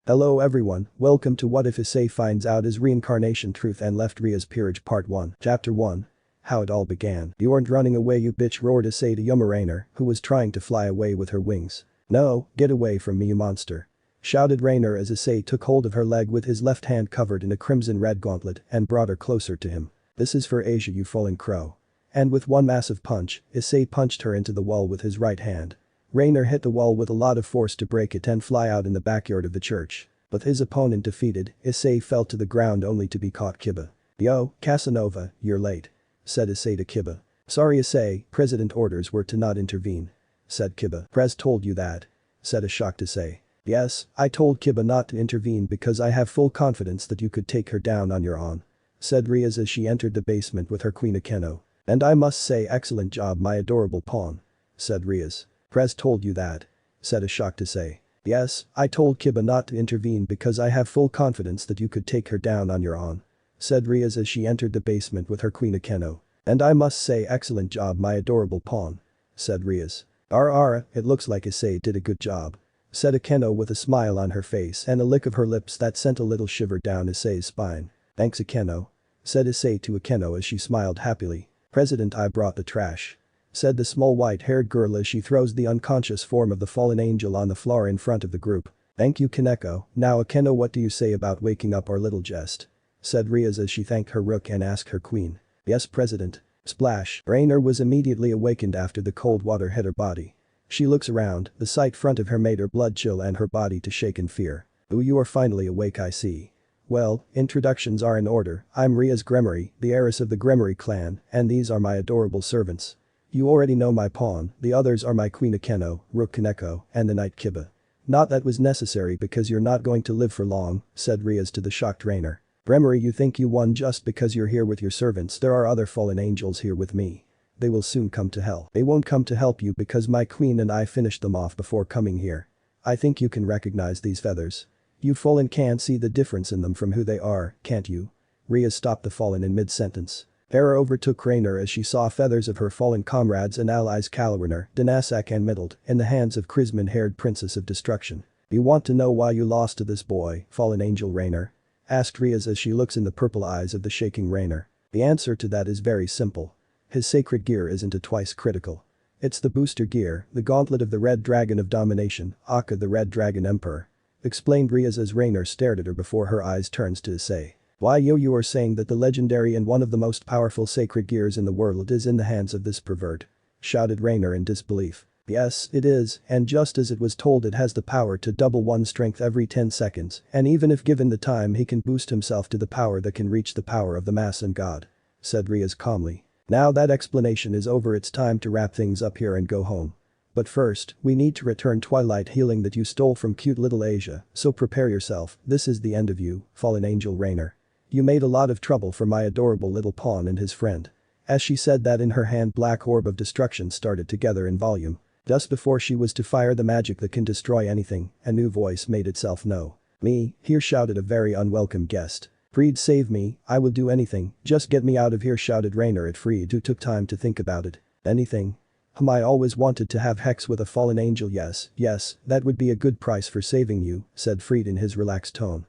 Hello everyone, welcome to What If Issei Finds Out His Reincarnation Truth and Left Rias Peerage Part 1. Chapter 1. How it all began. "You aren't running away you bitch," roared Issei to Rainer, who was trying to fly away with her wings. "No, get away from me you monster," shouted Rainer as Issei took hold of her leg with his left hand covered in a crimson-red gauntlet and brought her closer to him. "This is for Asia you fallen crow." And with one massive punch, Issei punched her into the wall with his right hand. Rainer hit the wall with a lot of force to break it and fly out in the backyard of the church. With his opponent defeated, Issei fell to the ground only to be caught. "Kiba. Yo, Casanova, you're late," said Issei to Kiba. "Sorry Issei, President orders were to not intervene," said Kiba. "Prez told you that," said a shocked Issei. "Yes, I told Kiba not to intervene because I have full confidence that you could take her down on your own," said Rias as she entered the basement with her Queen Akeno. "And I must say excellent job my adorable pawn," said Rias. "Prez told you that," said a shocked Issei. "Yes, I told Kiba not to intervene because I have full confidence that you could take her down on your own," said Rias as she entered the basement with her Queen Akeno. "And I must say excellent job my adorable pawn," said Rias. "Ara, it looks like Issei did a good job," said Akeno with a smile on her face and a lick of her lips that sent a little shiver down Issei's spine. "Thanks Akeno," said Issei to Akeno as she smiled happily. "President I brought the trash," said the small white-haired girl as she throws the unconscious form of the fallen angel on the floor in front of the group. "Thank you Kaneko, now Akeno what do you say about waking up our little jest?" said Rias as she thanked her rook and asked her queen. "Yes President." Splash. Rainer was immediately awakened after the cold water hit her body. She looks around, the sight front of her made her blood chill and her body to shake in fear. "Ooh you are finally awake I see. Well, introductions are in order, I'm Rias Gremory, the heiress of the Gremory clan, and these are my adorable servants. You already know my pawn, the others are my Queen Akeno, Rook Kaneko, and the Knight Kiba." "Not that was necessary because you're not going to live for long," said Rias to the shocked Rainer. "Gremory you think you won just because you're here with your servants there are other fallen angels here with me. They will soon come to hell. They won't come to help you because my queen and I finished them off before coming here. I think you can recognize these feathers. You fallen can't see the difference in them from who they are, can't you?" Rias stopped the fallen in mid-sentence. Terror overtook Rainer as she saw feathers of her fallen comrades and allies Kalwarner, Danasak and Middled in the hands of Chrisman-haired Princess of Destruction. "You want to know why you lost to this boy, fallen angel Rainer?" asked Rias as she looks in the purple eyes of the shaking Rainer. "The answer to that is very simple. His sacred gear isn't a twice critical. It's the booster gear, the gauntlet of the Red Dragon of Domination, Akka the Red Dragon Emperor," explained Rias as Rainer stared at her before her eyes turns to Issei. "Why you are saying that the legendary and one of the most powerful sacred gears in the world is in the hands of this pervert?" shouted Rainer in disbelief. "Yes, it is, and just as it was told it has the power to double one's strength every 10 seconds, and even if given the time he can boost himself to the power that can reach the power of the Mass and God," said Rias calmly. "Now that explanation is over it's time to wrap things up here and go home. But first, we need to return Twilight healing that you stole from cute little Asia, so prepare yourself, this is the end of you, fallen angel Rainer. You made a lot of trouble for my adorable little pawn and his friend." As she said that in her hand black orb of destruction started to gather in volume. Just before she was to fire the magic that can destroy anything, a new voice made itself known. "Me," here shouted a very unwelcome guest. "Fried save me, I will do anything, just get me out of here," shouted Rainer at Fried who took time to think about it. "Anything? I always wanted to have Hex with a fallen angel yes, that would be a good price for saving you," said Fried in his relaxed tone.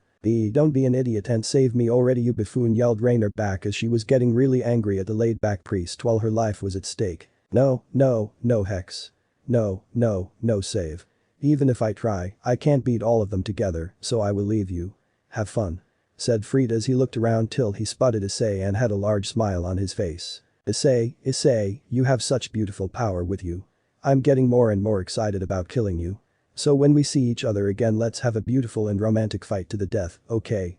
Don't be an idiot and save me already you buffoon," yelled Rainer back as she was getting really angry at the laid-back priest while her life was at stake. No Hex. No save. Even if I try, I can't beat all of them together, so I will leave you. Have fun," said Fried as he looked around till he spotted Issei and had a large smile on his face. Issei, you have such beautiful power with you. I'm getting more and more excited about killing you. So when we see each other again let's have a beautiful and romantic fight to the death, okay,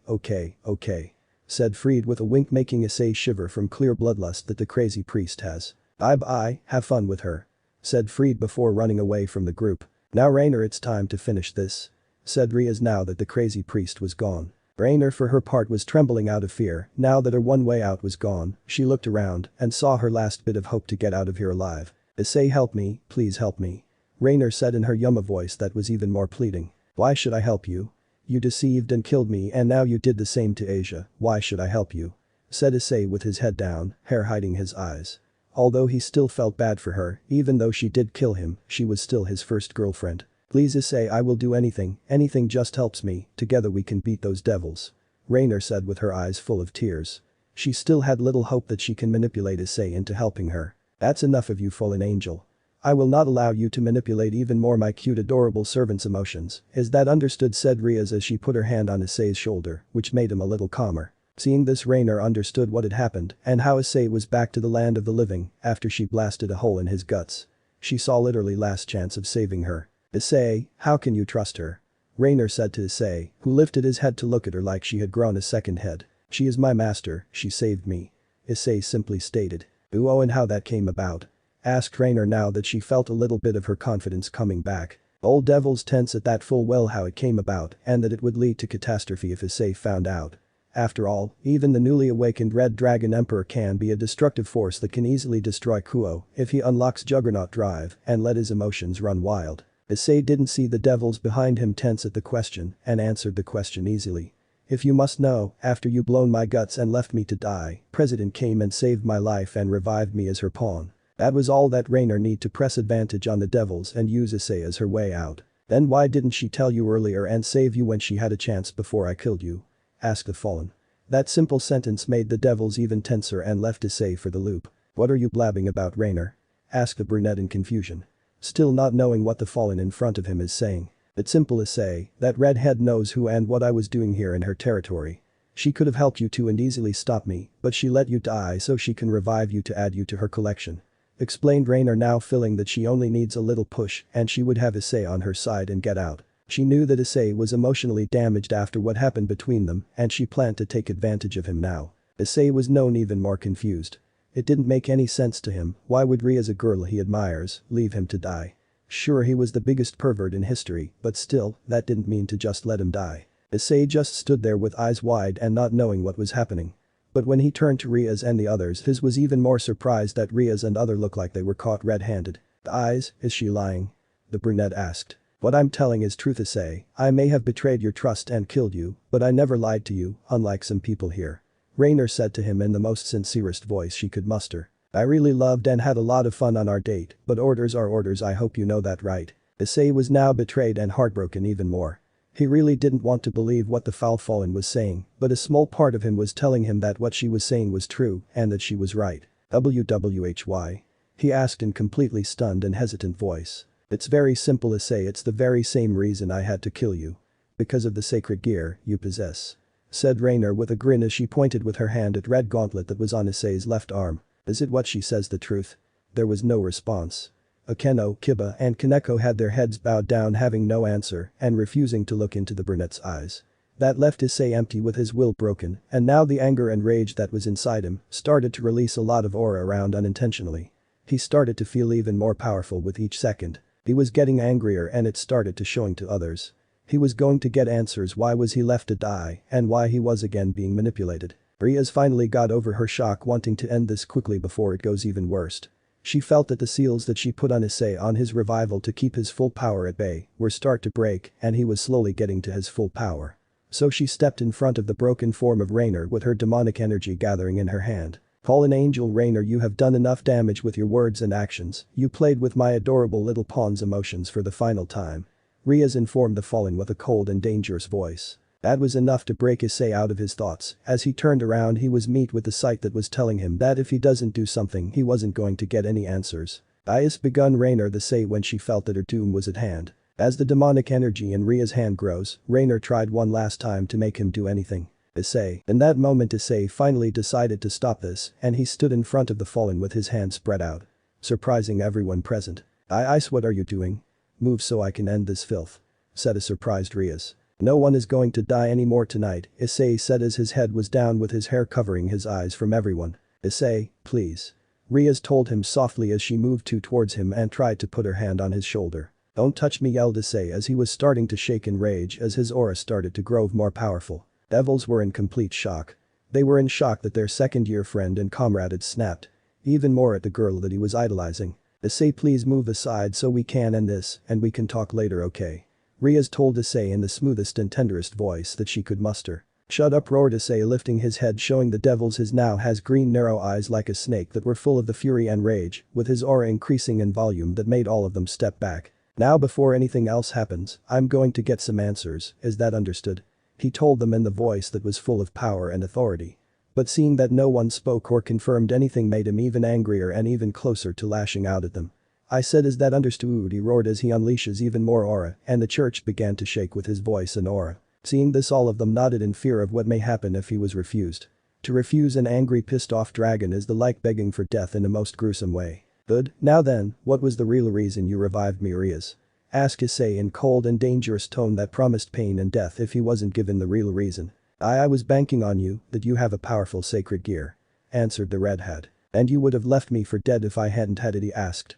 said Fried with a wink making Issei shiver from clear bloodlust that the crazy priest has. Bye, have fun with her," said Fried before running away from the group. "Now Rainer it's time to finish this," said Rias now that the crazy priest was gone. Rainer for her part was trembling out of fear, now that her one way out was gone, she looked around and saw her last bit of hope to get out of here alive. "Issei help me, please help me," Rainer said in her Yuma voice that was even more pleading. "Why should I help you? You deceived and killed me and now you did the same to Asia, why should I help you?" said Issei with his head down, hair hiding his eyes. Although he still felt bad for her, even though she did kill him, she was still his first girlfriend. Please Issei, I will do anything just helps me, together we can beat those devils. Rainer said with her eyes full of tears. She still had little hope that she can manipulate Issei into helping her. That's enough of you, fallen angel. I will not allow you to manipulate even more my cute adorable servant's emotions. Is that understood, said Rias as she put her hand on Issei's shoulder, which made him a little calmer. Seeing this, Rainer understood what had happened and how Issei was back to the land of the living after she blasted a hole in his guts. She saw literally last chance of saving her. Issei, how can you trust her? Rainer said to Issei, who lifted his head to look at her like she had grown a second head. She is my master, she saved me. Issei simply stated. Oh, and how that came about? Asked Rainer now that she felt a little bit of her confidence coming back. Old devils tense at that full well how it came about and that it would lead to catastrophe if Issei found out. After all, even the newly awakened Red Dragon Emperor can be a destructive force that can easily destroy Kuo if he unlocks Juggernaut Drive and let his emotions run wild. Issei didn't see the devils behind him tense at the question and answered the question easily. If you must know, after you blown my guts and left me to die, President came and saved my life and revived me as her pawn. That was all that Rainer need to press advantage on the devils and use Issei as her way out. Then why didn't she tell you earlier and save you when she had a chance before I killed you? Asked the fallen. That simple sentence made the devils even tenser and left Issei for the loop. What are you blabbing about, Rainer? Asked the brunette in confusion. Still not knowing what the fallen in front of him is saying. It's simple, Issei, that redhead knows who and what I was doing here in her territory. She could have helped you too and easily stopped me, but she let you die so she can revive you to add you to her collection. Explained Rainer, now feeling that she only needs a little push and she would have Issei on her side and get out. She knew that Issei was emotionally damaged after what happened between them and she planned to take advantage of him now. Issei was known even more confused. It didn't make any sense to him, why would Rias, a girl he admires, leave him to die? Sure, he was the biggest pervert in history, but still, that didn't mean to just let him die. Issei just stood there with eyes wide and not knowing what was happening. But when he turned to Rias and the others, his was even more surprised that Rias and other looked like they were caught red-handed. The eyes, is she lying? The brunette asked. What I'm telling is truth, Issei. I may have betrayed your trust and killed you, but I never lied to you, unlike some people here. Rainer said to him in the most sincerest voice she could muster. I really loved and had a lot of fun on our date, but orders are orders, I hope you know that, right? Issei was now betrayed and heartbroken even more. He really didn't want to believe what the foul fallen was saying, but a small part of him was telling him that what she was saying was true and that she was right. WWHY? He asked in completely stunned and hesitant voice. It's very simple, Issei, it's the very same reason I had to kill you. Because of the sacred gear you possess. Said Rainer with a grin as she pointed with her hand at red gauntlet that was on Issei's left arm. Is it what she says the truth? There was no response. Akeno, Kiba and Kaneko had their heads bowed down, having no answer and refusing to look into the brunette's eyes. That left Issei empty with his will broken, and now the anger and rage that was inside him started to release a lot of aura around unintentionally. He started to feel even more powerful with each second. He was getting angrier and it started to showing to others. He was going to get answers, why was he left to die and why he was again being manipulated. Rias finally got over her shock, wanting to end this quickly before it goes even worse. She felt that the seals that she put on Issei on his revival to keep his full power at bay were start to break and he was slowly getting to his full power. So she stepped in front of the broken form of Rainer with her demonic energy gathering in her hand. Fallen angel Rainer, you have done enough damage with your words and actions, you played with my adorable little pawn's emotions for the final time. Rias informed the fallen with a cold and dangerous voice. That was enough to break Issei out of his thoughts. As he turned around, he was met with the sight that was telling him that if he doesn't do something he wasn't going to get any answers. Rias begun Rainer the say when she felt that her doom was at hand. As the demonic energy in Ria's hand grows, Rainer tried one last time to make him do anything. Issei. In that moment Issei finally decided to stop this and he stood in front of the fallen with his hands spread out. Surprising everyone present. Ice, what are you doing? Move so I can end this filth. Said a surprised Rias. No one is going to die anymore tonight, Issei said as his head was down with his hair covering his eyes from everyone. Issei, please. Rias told him softly as she moved towards him and tried to put her hand on his shoulder. Don't touch me, yelled Issei as he was starting to shake in rage as his aura started to grow more powerful. Devils were in complete shock. They were in shock that their second-year friend and comrade had snapped. Even more at the girl that he was idolizing. Issei, please move aside so we can end this and we can talk later, okay? Rias told Issei in the smoothest and tenderest voice that she could muster. Shut up, roared Issei, lifting his head, showing the devils his now has green narrow eyes like a snake that were full of the fury and rage, with his aura increasing in volume that made all of them step back. Now before anything else happens, I'm going to get some answers, is that understood? He told them in the voice that was full of power and authority. But seeing that no one spoke or confirmed anything made him even angrier and even closer to lashing out at them. I said, is that understood? He roared as he unleashes even more aura, and the church began to shake with his voice and aura. Seeing this, all of them nodded in fear of what may happen if he was refused. To refuse an angry, pissed off dragon is like begging for death in a most gruesome way. Good, now then, what was the real reason you revived me, Rias? Asked Issei in cold and dangerous tone that promised pain and death if he wasn't given the real reason. I was banking on you, that you have a powerful sacred gear. Answered the red hat. And you would have left me for dead if I hadn't had it, he asked.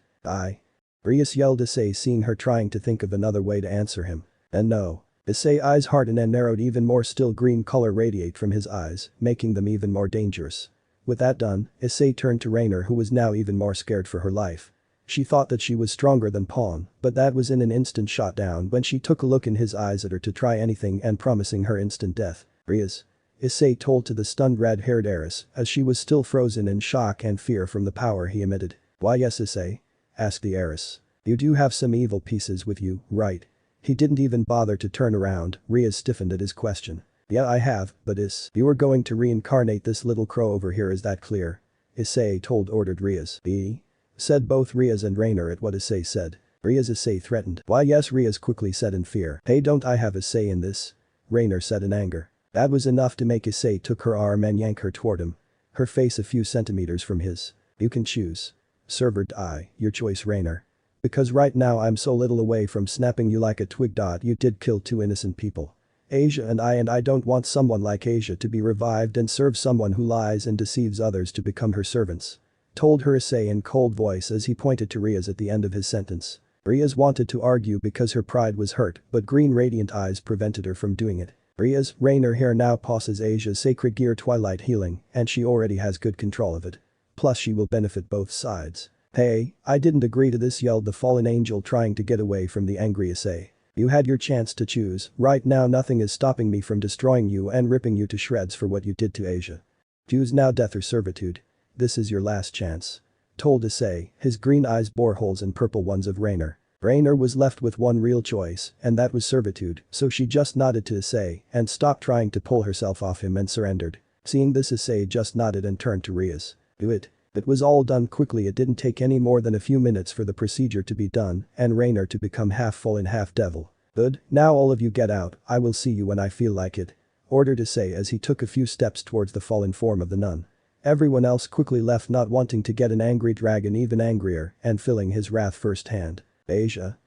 Rias yelled Issei, seeing her trying to think of another way to answer him. And no. Issei's eyes hardened and narrowed, even more still green color radiate from his eyes, making them even more dangerous. With that done, Issei turned to Rainer, who was now even more scared for her life. She thought that she was stronger than Pawn, but that was in an instant shot down when she took a look in his eyes at her to try anything and promising her instant death. Rias. Issei told to the stunned red-haired heiress, as she was still frozen in shock and fear from the power he emitted. Why yes, Issei? Asked the heiress. You do have some evil pieces with you, right? He didn't even bother to turn around. Rias stiffened at his question. Yeah, I have, but you are going to reincarnate this little crow over here, is that clear? Issei ordered Rias. Said both Rias and Rainer at what Issei said. Rias, Issei threatened. Why yes, Rias quickly said in fear. Hey, don't I have a say in this? Rainer said in anger. That was enough to make Issei took her arm and yank her toward him. Her face a few centimeters from his. You can choose. Servered your choice, Rainer. Because right now I'm so little away from snapping you like a twig. You did kill 2 innocent people. Asia and I don't want someone like Asia to be revived and serve someone who lies and deceives others to become her servants. Told her Issei in cold voice as he pointed to Rias at the end of his sentence. Rias wanted to argue because her pride was hurt, but green radiant eyes prevented her from doing it. Rias, Rainer here now possesses Asia's sacred gear Twilight Healing, and she already has good control of it. Plus she will benefit both sides. Hey, I didn't agree to this, yelled the fallen angel, trying to get away from the angry Issei. You had your chance to choose. Right now nothing is stopping me from destroying you and ripping you to shreds for what you did to Asia. Choose now death or servitude. This is your last chance. Told Issei, his green eyes bore holes in purple ones of Rainer. Rainer was left with one real choice, and that was servitude, so she just nodded to Issei and stopped trying to pull herself off him and surrendered. Seeing this, Issei just nodded and turned to Rias. Do it. It was all done quickly. It didn't take any more than a few minutes for the procedure to be done and Rainer to become half full and half devil. Good, now all of you get out, I will see you when I feel like it. Ordered Issei as he took a few steps towards the fallen form of the nun. Everyone else quickly left, not wanting to get an angry dragon even angrier and feeling his wrath firsthand. Asia,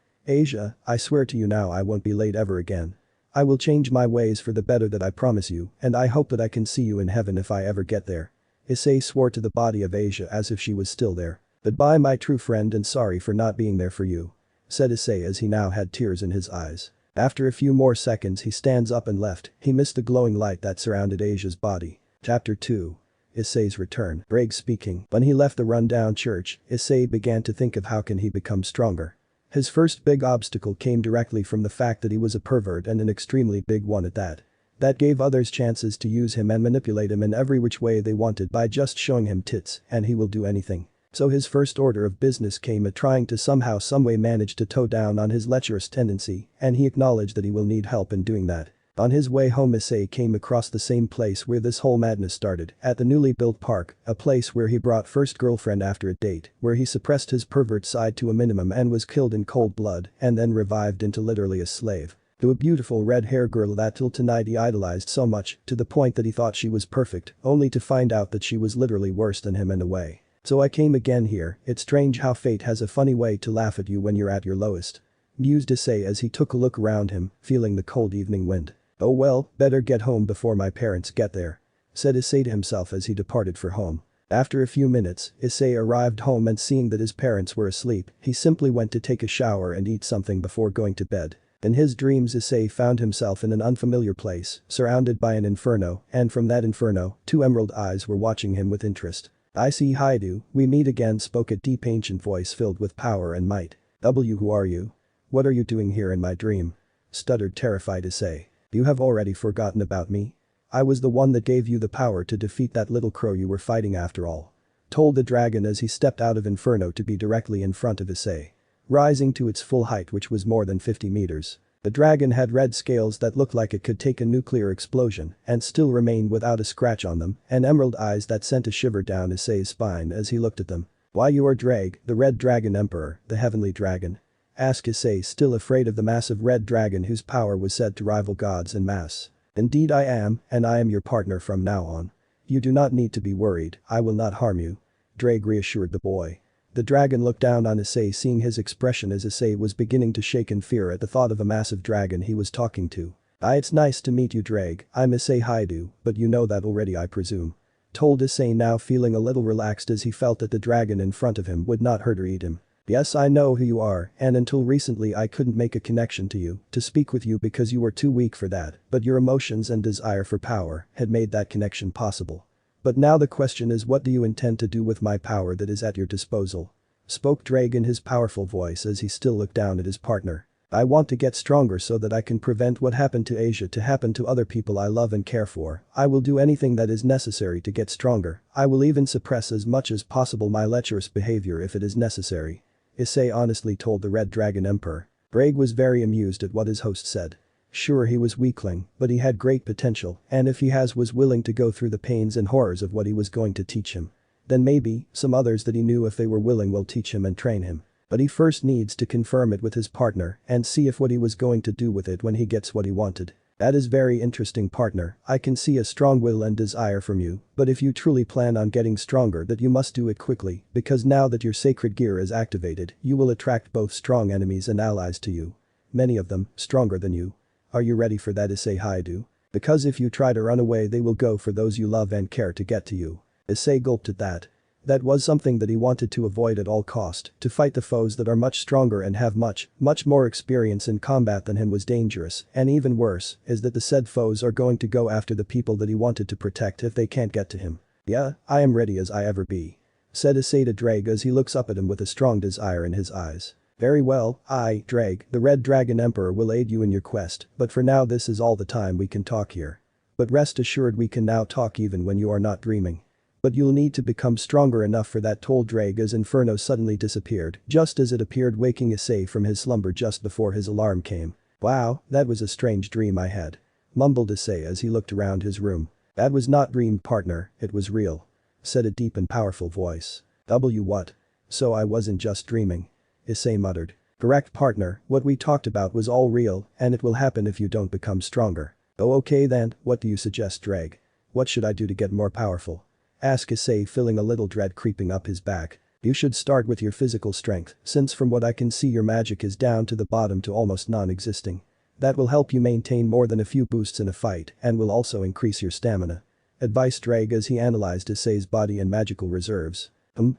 I swear to you now I won't be late ever again. I will change my ways for the better, that I promise you, and I hope that I can see you in heaven if I ever get there. Issei swore to the body of Asia as if she was still there. Goodbye my true friend, and sorry for not being there for you. Said Issei as he now had tears in his eyes. After a few more seconds he stands up and left. He missed the glowing light that surrounded Asia's body. Chapter 2. Issei's return. Briggs speaking. When he left the rundown church, Issei began to think of how can he become stronger. His first big obstacle came directly from the fact that he was a pervert, and an extremely big one at that. That gave others chances to use him and manipulate him in every which way they wanted by just showing him tits, and he will do anything. So his first order of business came at trying to somehow someway manage to toe down on his lecherous tendency, and he acknowledged that he will need help in doing that. On his way home, Issei came across the same place where this whole madness started, at the newly built park, a place where he brought first girlfriend after a date, where he suppressed his pervert side to a minimum and was killed in cold blood and then revived into literally a slave. To a beautiful red-haired girl that till tonight he idolized so much, to the point that he thought she was perfect, only to find out that she was literally worse than him in a way. So I came again here, it's strange how fate has a funny way to laugh at you when you're at your lowest. Mused Issei as he took a look around him, feeling the cold evening wind. Oh well, better get home before my parents get there. Said Issei to himself as he departed for home. After a few minutes, Issei arrived home and seeing that his parents were asleep, he simply went to take a shower and eat something before going to bed. In his dreams, Issei found himself in an unfamiliar place, surrounded by an inferno, and from that inferno, 2 emerald eyes were watching him with interest. I see, Haidu, we meet again, spoke a deep ancient voice filled with power and might. Who are you? What are you doing here in my dream? Stuttered terrified Issei. You have already forgotten about me? I was the one that gave you the power to defeat that little crow you were fighting after all. Told the dragon as he stepped out of Inferno to be directly in front of Issei. rising to its full height, which was more than 50 meters. The dragon had red scales that looked like it could take a nuclear explosion and still remain without a scratch on them, and emerald eyes that sent a shiver down Issei's spine as he looked at them. "Why, you are Drag, the Red Dragon Emperor, the Heavenly Dragon?" asked Issei, still afraid of the massive red dragon whose power was said to rival gods in mass. "Indeed I am, and I am your partner from now on. You do not need to be worried, I will not harm you," Drag reassured the boy. The dragon looked down on Issei, seeing his expression as Issei was beginning to shake in fear at the thought of a massive dragon he was talking to. It's nice to meet you, Drag, I'm Issei Haidu, but you know that already, I presume," told Issei, now feeling a little relaxed as he felt that the dragon in front of him would not hurt or eat him. "Yes, I know who you are, and until recently I couldn't make a connection to speak with you because you were too weak for that, but your emotions and desire for power had made that connection possible. But now the question is, what do you intend to do with my power that is at your disposal?" spoke Drag in his powerful voice as he still looked down at his partner. "I want to get stronger so that I can prevent what happened to Asia to happen to other people I love and care for. I will do anything that is necessary to get stronger. I will even suppress as much as possible my lecherous behavior if it is necessary," Issei honestly told the Red Dragon Emperor. Drag was very amused at what his host said. Sure, he was weakling, but he had great potential, and if he was willing to go through the pains and horrors of what he was going to teach him, then maybe some others that he knew, if they were willing, will teach him and train him. But he first needs to confirm it with his partner and see if what he was going to do with it when he gets what he wanted. "That is very interesting, partner. I can see a strong will and desire from you, but if you truly plan on getting stronger, that you must do it quickly, because now that your sacred gear is activated, you will attract both strong enemies and allies to you. Many of them stronger than you. Are you ready for that, Issei Haidu? Because if you try to run away, they will go for those you love and care to get to you." Issei gulped at that. That was something that he wanted to avoid at all cost. To fight the foes that are much stronger and have much more experience in combat than him was dangerous, and even worse is that the said foes are going to go after the people that he wanted to protect if they can't get to him. "Yeah, I am ready as I ever be," said Issei to Drag as he looks up at him with a strong desire in his eyes. "Very well, I, Drag, the Red Dragon Emperor, will aid you in your quest, but for now this is all the time we can talk here. But rest assured we can now talk even when you are not dreaming. But you'll need to become stronger enough for that," told Drag as Inferno suddenly disappeared, just as it appeared, waking Issei from his slumber just before his alarm came. "Wow, that was a strange dream I had," mumbled Issei as he looked around his room. "That was not dream, partner, it was real," said a deep and powerful voice. What? So I wasn't just dreaming," Issei muttered. "Correct, partner, what we talked about was all real, and it will happen if you don't become stronger." "Oh, okay then, what do you suggest, Drag? What should I do to get more powerful?" asked Issei, feeling a little dread creeping up his back. "You should start with your physical strength, since from what I can see your magic is down to the bottom to almost non-existing. That will help you maintain more than a few boosts in a fight and will also increase your stamina," advised Drag as he analyzed Issei's body and magical reserves.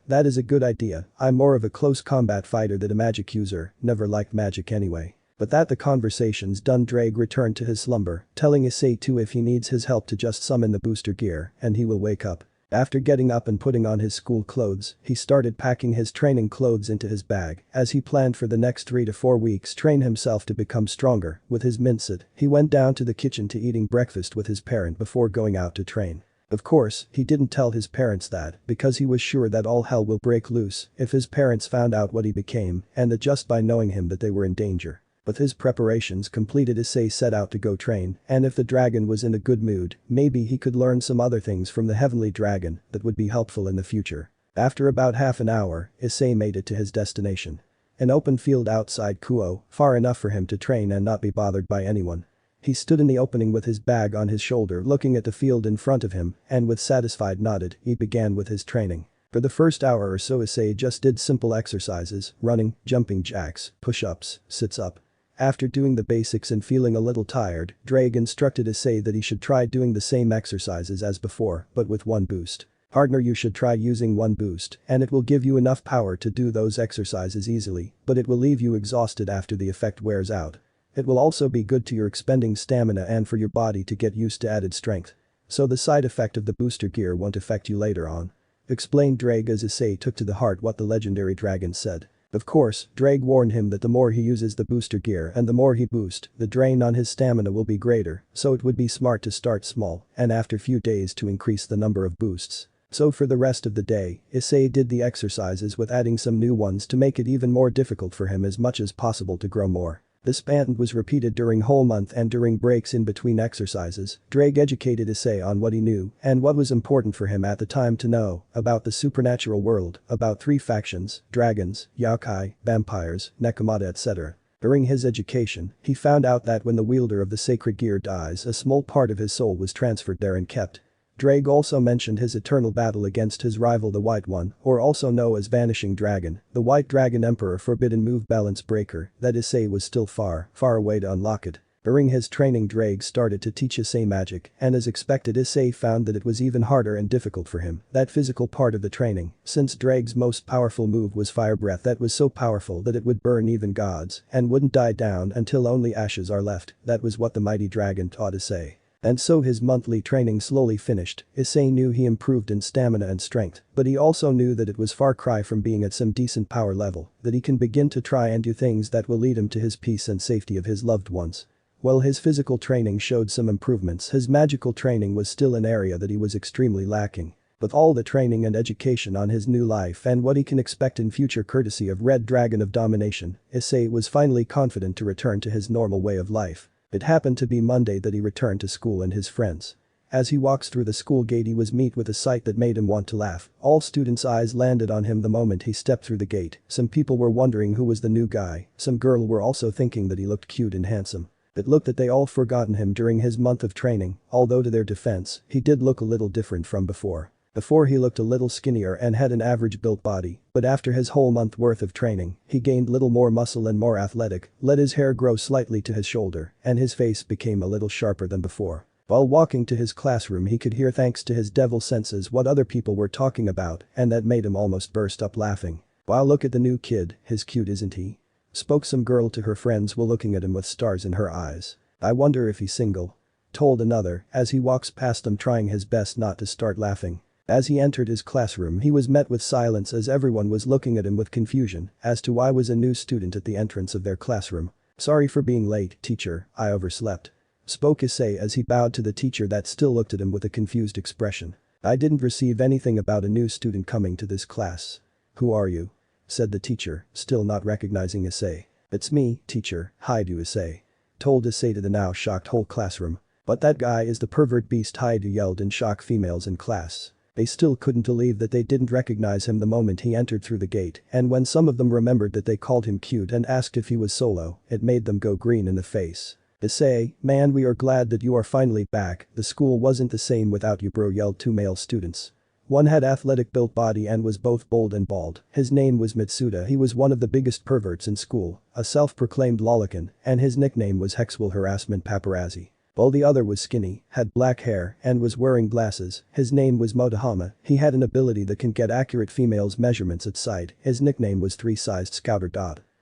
That is a good idea. I'm more of a close combat fighter than a magic user, never liked magic anyway." But that the conversation's done, Drag returned to his slumber, telling Issei too if he needs his help to just summon the booster gear and he will wake up. After getting up and putting on his school clothes, he started packing his training clothes into his bag as he planned for the next 3 to 4 weeks train himself to become stronger. With his mindset, he went down to the kitchen to eating breakfast with his parent before going out to train. Of course, he didn't tell his parents that because he was sure that all hell will break loose if his parents found out what he became and that just by knowing him that they were in danger. With his preparations completed, Issei set out to go train, and if the dragon was in a good mood, maybe he could learn some other things from the heavenly dragon that would be helpful in the future. After about half an hour, Issei made it to his destination. An open field outside Kuo, far enough for him to train and not be bothered by anyone. He stood in the opening with his bag on his shoulder looking at the field in front of him and with satisfied nodded, he began with his training. For the first hour or so Issei just did simple exercises, running, jumping jacks, push-ups, sits-up. After doing the basics and feeling a little tired, Drag instructed Issei that he should try doing the same exercises as before, but with one boost. "Partner, you should try using one boost, and it will give you enough power to do those exercises easily, but it will leave you exhausted after the effect wears out. It will also be good to your expending stamina and for your body to get used to added strength. So the side effect of the booster gear won't affect you later on," explained Drag as Issei took to the heart what the legendary dragon said. Of course, Drag warned him that the more he uses the booster gear and the more he boosts, the drain on his stamina will be greater, so it would be smart to start small and after few days to increase the number of boosts. So for the rest of the day, Issei did the exercises with adding some new ones to make it even more difficult for him as much as possible to grow more. This pattern was repeated during whole month and during breaks in between exercises. Drake educated Issei on what he knew and what was important for him at the time to know about the supernatural world, about 3 factions, dragons, yokai, vampires, nekomata etc. During his education, he found out that when the wielder of the sacred gear dies, a small part of his soul was transferred there and kept. Drake also mentioned his eternal battle against his rival the White One, or also known as Vanishing Dragon, the White Dragon Emperor forbidden move balance breaker, that Issei was still far away to unlock it. During his training Drake started to teach Issei magic and as expected Issei found that it was even harder and difficult for him, that physical part of the training, since Drake's most powerful move was Fire Breath that was so powerful that it would burn even gods and wouldn't die down until only ashes are left. That was what the mighty dragon taught Issei. And so his monthly training slowly finished. Issei knew he improved in stamina and strength, but he also knew that it was far cry from being at some decent power level, that he can begin to try and do things that will lead him to his peace and safety of his loved ones. While his physical training showed some improvements, his magical training was still an area that he was extremely lacking. With all the training and education on his new life and what he can expect in future courtesy of Red Dragon of Domination, Issei was finally confident to return to his normal way of life. It happened to be Monday that he returned to school and his friends. As he walks through the school gate he was met with a sight that made him want to laugh. All students' eyes landed on him the moment he stepped through the gate. Some people were wondering who was the new guy, some girl were also thinking that he looked cute and handsome. It looked that they all forgotten him during his month of training, although to their defense, he did look a little different from before. Before he looked a little skinnier and had an average built body, but after his whole month worth of training, he gained little more muscle and more athletic, let his hair grow slightly to his shoulder, and his face became a little sharper than before. While walking to his classroom he could hear thanks to his devil senses what other people were talking about and that made him almost burst up laughing. Wow, look at the new kid, he's cute isn't he? Spoke some girl to her friends while looking at him with stars in her eyes. I wonder if he's single. Told another as he walks past them trying his best not to start laughing. As he entered his classroom he was met with silence as everyone was looking at him with confusion as to why was a new student at the entrance of their classroom. Sorry for being late, teacher, I overslept. Spoke Issei as he bowed to the teacher that still looked at him with a confused expression. I didn't receive anything about a new student coming to this class. Who are you? Said the teacher, still not recognizing Issei. It's me, teacher, Haidu Issei. Told Issei to the now shocked whole classroom. But that guy is the pervert beast, Haidu yelled in shock females in class. They still couldn't believe that they didn't recognize him the moment he entered through the gate, and when some of them remembered that they called him cute and asked if he was solo, it made them go green in the face. Issei, man, we are glad that you are finally back, the school wasn't the same without you bro, yelled 2 male students. One had athletic built body and was both bold and bald. His name was Mitsuda. He was one of the biggest perverts in school, a self-proclaimed lolicon, and his nickname was Hexual Harassment Paparazzi. While the other was skinny, had black hair, and was wearing glasses, his name was Motohama. He had an ability that can get accurate females' measurements at sight. His nickname was 3-sized Scouter.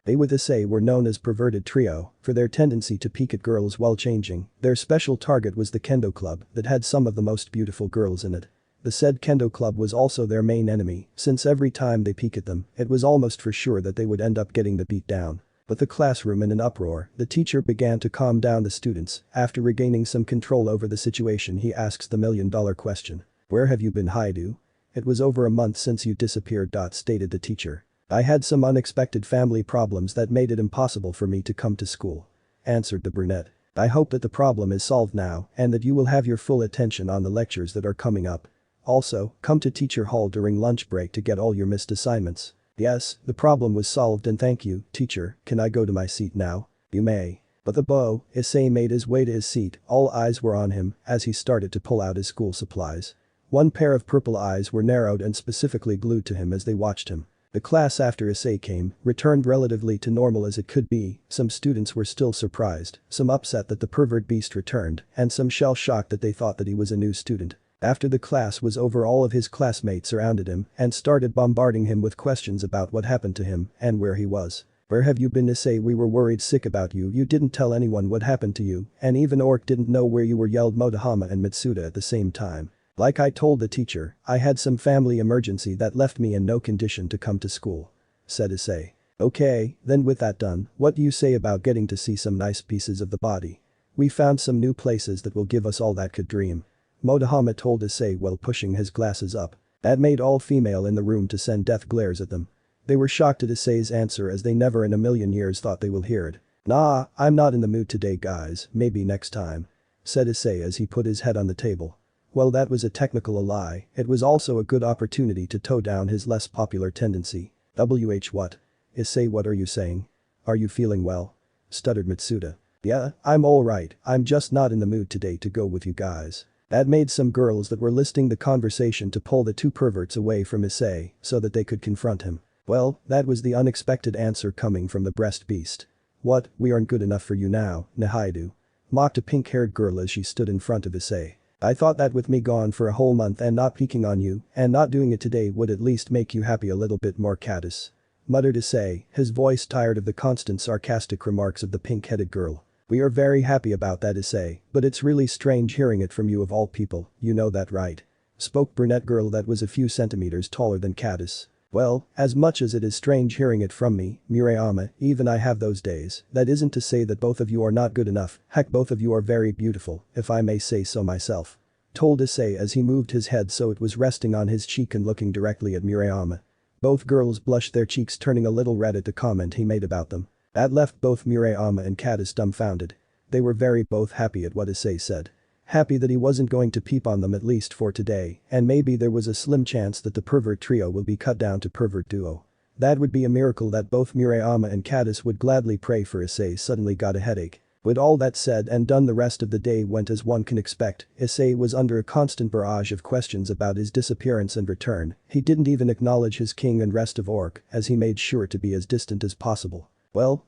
They with Issei were known as Perverted Trio for their tendency to peek at girls while changing. Their special target was the Kendo Club that had some of the most beautiful girls in it. The said Kendo Club was also their main enemy, since every time they peek at them, it was almost for sure that they would end up getting the beat down. With the classroom in an uproar, the teacher began to calm down the students. After regaining some control over the situation he asks the million-dollar question. Where have you been, Haidu? It was over a month since you disappeared. Stated the teacher. I had some unexpected family problems that made it impossible for me to come to school. Answered the brunette. I hope that the problem is solved now and that you will have your full attention on the lectures that are coming up. Also, come to teacher hall during lunch break to get all your missed assignments. Yes, the problem was solved and thank you, teacher, can I go to my seat now? You may. But the beau, Issei made his way to his seat, all eyes were on him as he started to pull out his school supplies. One pair of purple eyes were narrowed and specifically glued to him as they watched him. The class after Issei came, returned relatively to normal as it could be. Some students were still surprised, some upset that the pervert beast returned, and some shell-shocked that they thought that he was a new student. After the class was over all of his classmates surrounded him and started bombarding him with questions about what happened to him and where he was. Where have you been, Issei? We were worried sick about you. You didn't tell anyone what happened to you, and even Orc didn't know where you were, yelled Motohama and Mitsuda at the same time. Like I told the teacher, I had some family emergency that left me in no condition to come to school. Said Issei. Okay, then with that done, what do you say about getting to see some nice pieces of the body? We found some new places that will give us all that could dream. Motohama told Issei while pushing his glasses up. That made all female in the room to send death glares at them. They were shocked at Issei's answer as they never in a million years thought they will hear it. "Nah, I'm not in the mood today guys, maybe next time," said Issei as he put his head on the table. Well, that was a technical lie, it was also a good opportunity to toe down his less popular tendency. What? Issei, what are you saying? Are you feeling well? Stuttered Mitsuda. Yeah, I'm alright, I'm just not in the mood today to go with you guys. That made some girls that were listening the conversation to pull the two perverts away from Issei so that they could confront him. Well, that was the unexpected answer coming from the breast beast. What, we aren't good enough for you now, Nihaidu? Mocked a pink-haired girl as she stood in front of Issei. I thought that with me gone for a whole month and not peeking on you and not doing it today would at least make you happy a little bit more, Caddis. Muttered Issei, his voice tired of the constant sarcastic remarks of the pink-headed girl. We are very happy about that, Issei, but it's really strange hearing it from you of all people, you know that right? Spoke brunette girl that was a few centimeters taller than Caddis. Well, as much as it is strange hearing it from me, Murayama, even I have those days, that isn't to say that both of you are not good enough, heck both of you are very beautiful, if I may say so myself. Told Issei as he moved his head so it was resting on his cheek and looking directly at Murayama. Both girls blushed, their cheeks turning a little red at the comment he made about them. That left both Murayama and Caddis dumbfounded. They were very both happy at what Issei said. Happy that he wasn't going to peep on them at least for today, and maybe there was a slim chance that the pervert trio will be cut down to pervert duo. That would be a miracle that both Murayama and Caddis would gladly pray for. Issei suddenly got a headache. With all that said and done, the rest of the day went as one can expect. Issei was under a constant barrage of questions about his disappearance and return. He didn't even acknowledge his king and rest of Orc as he made sure to be as distant as possible. Well,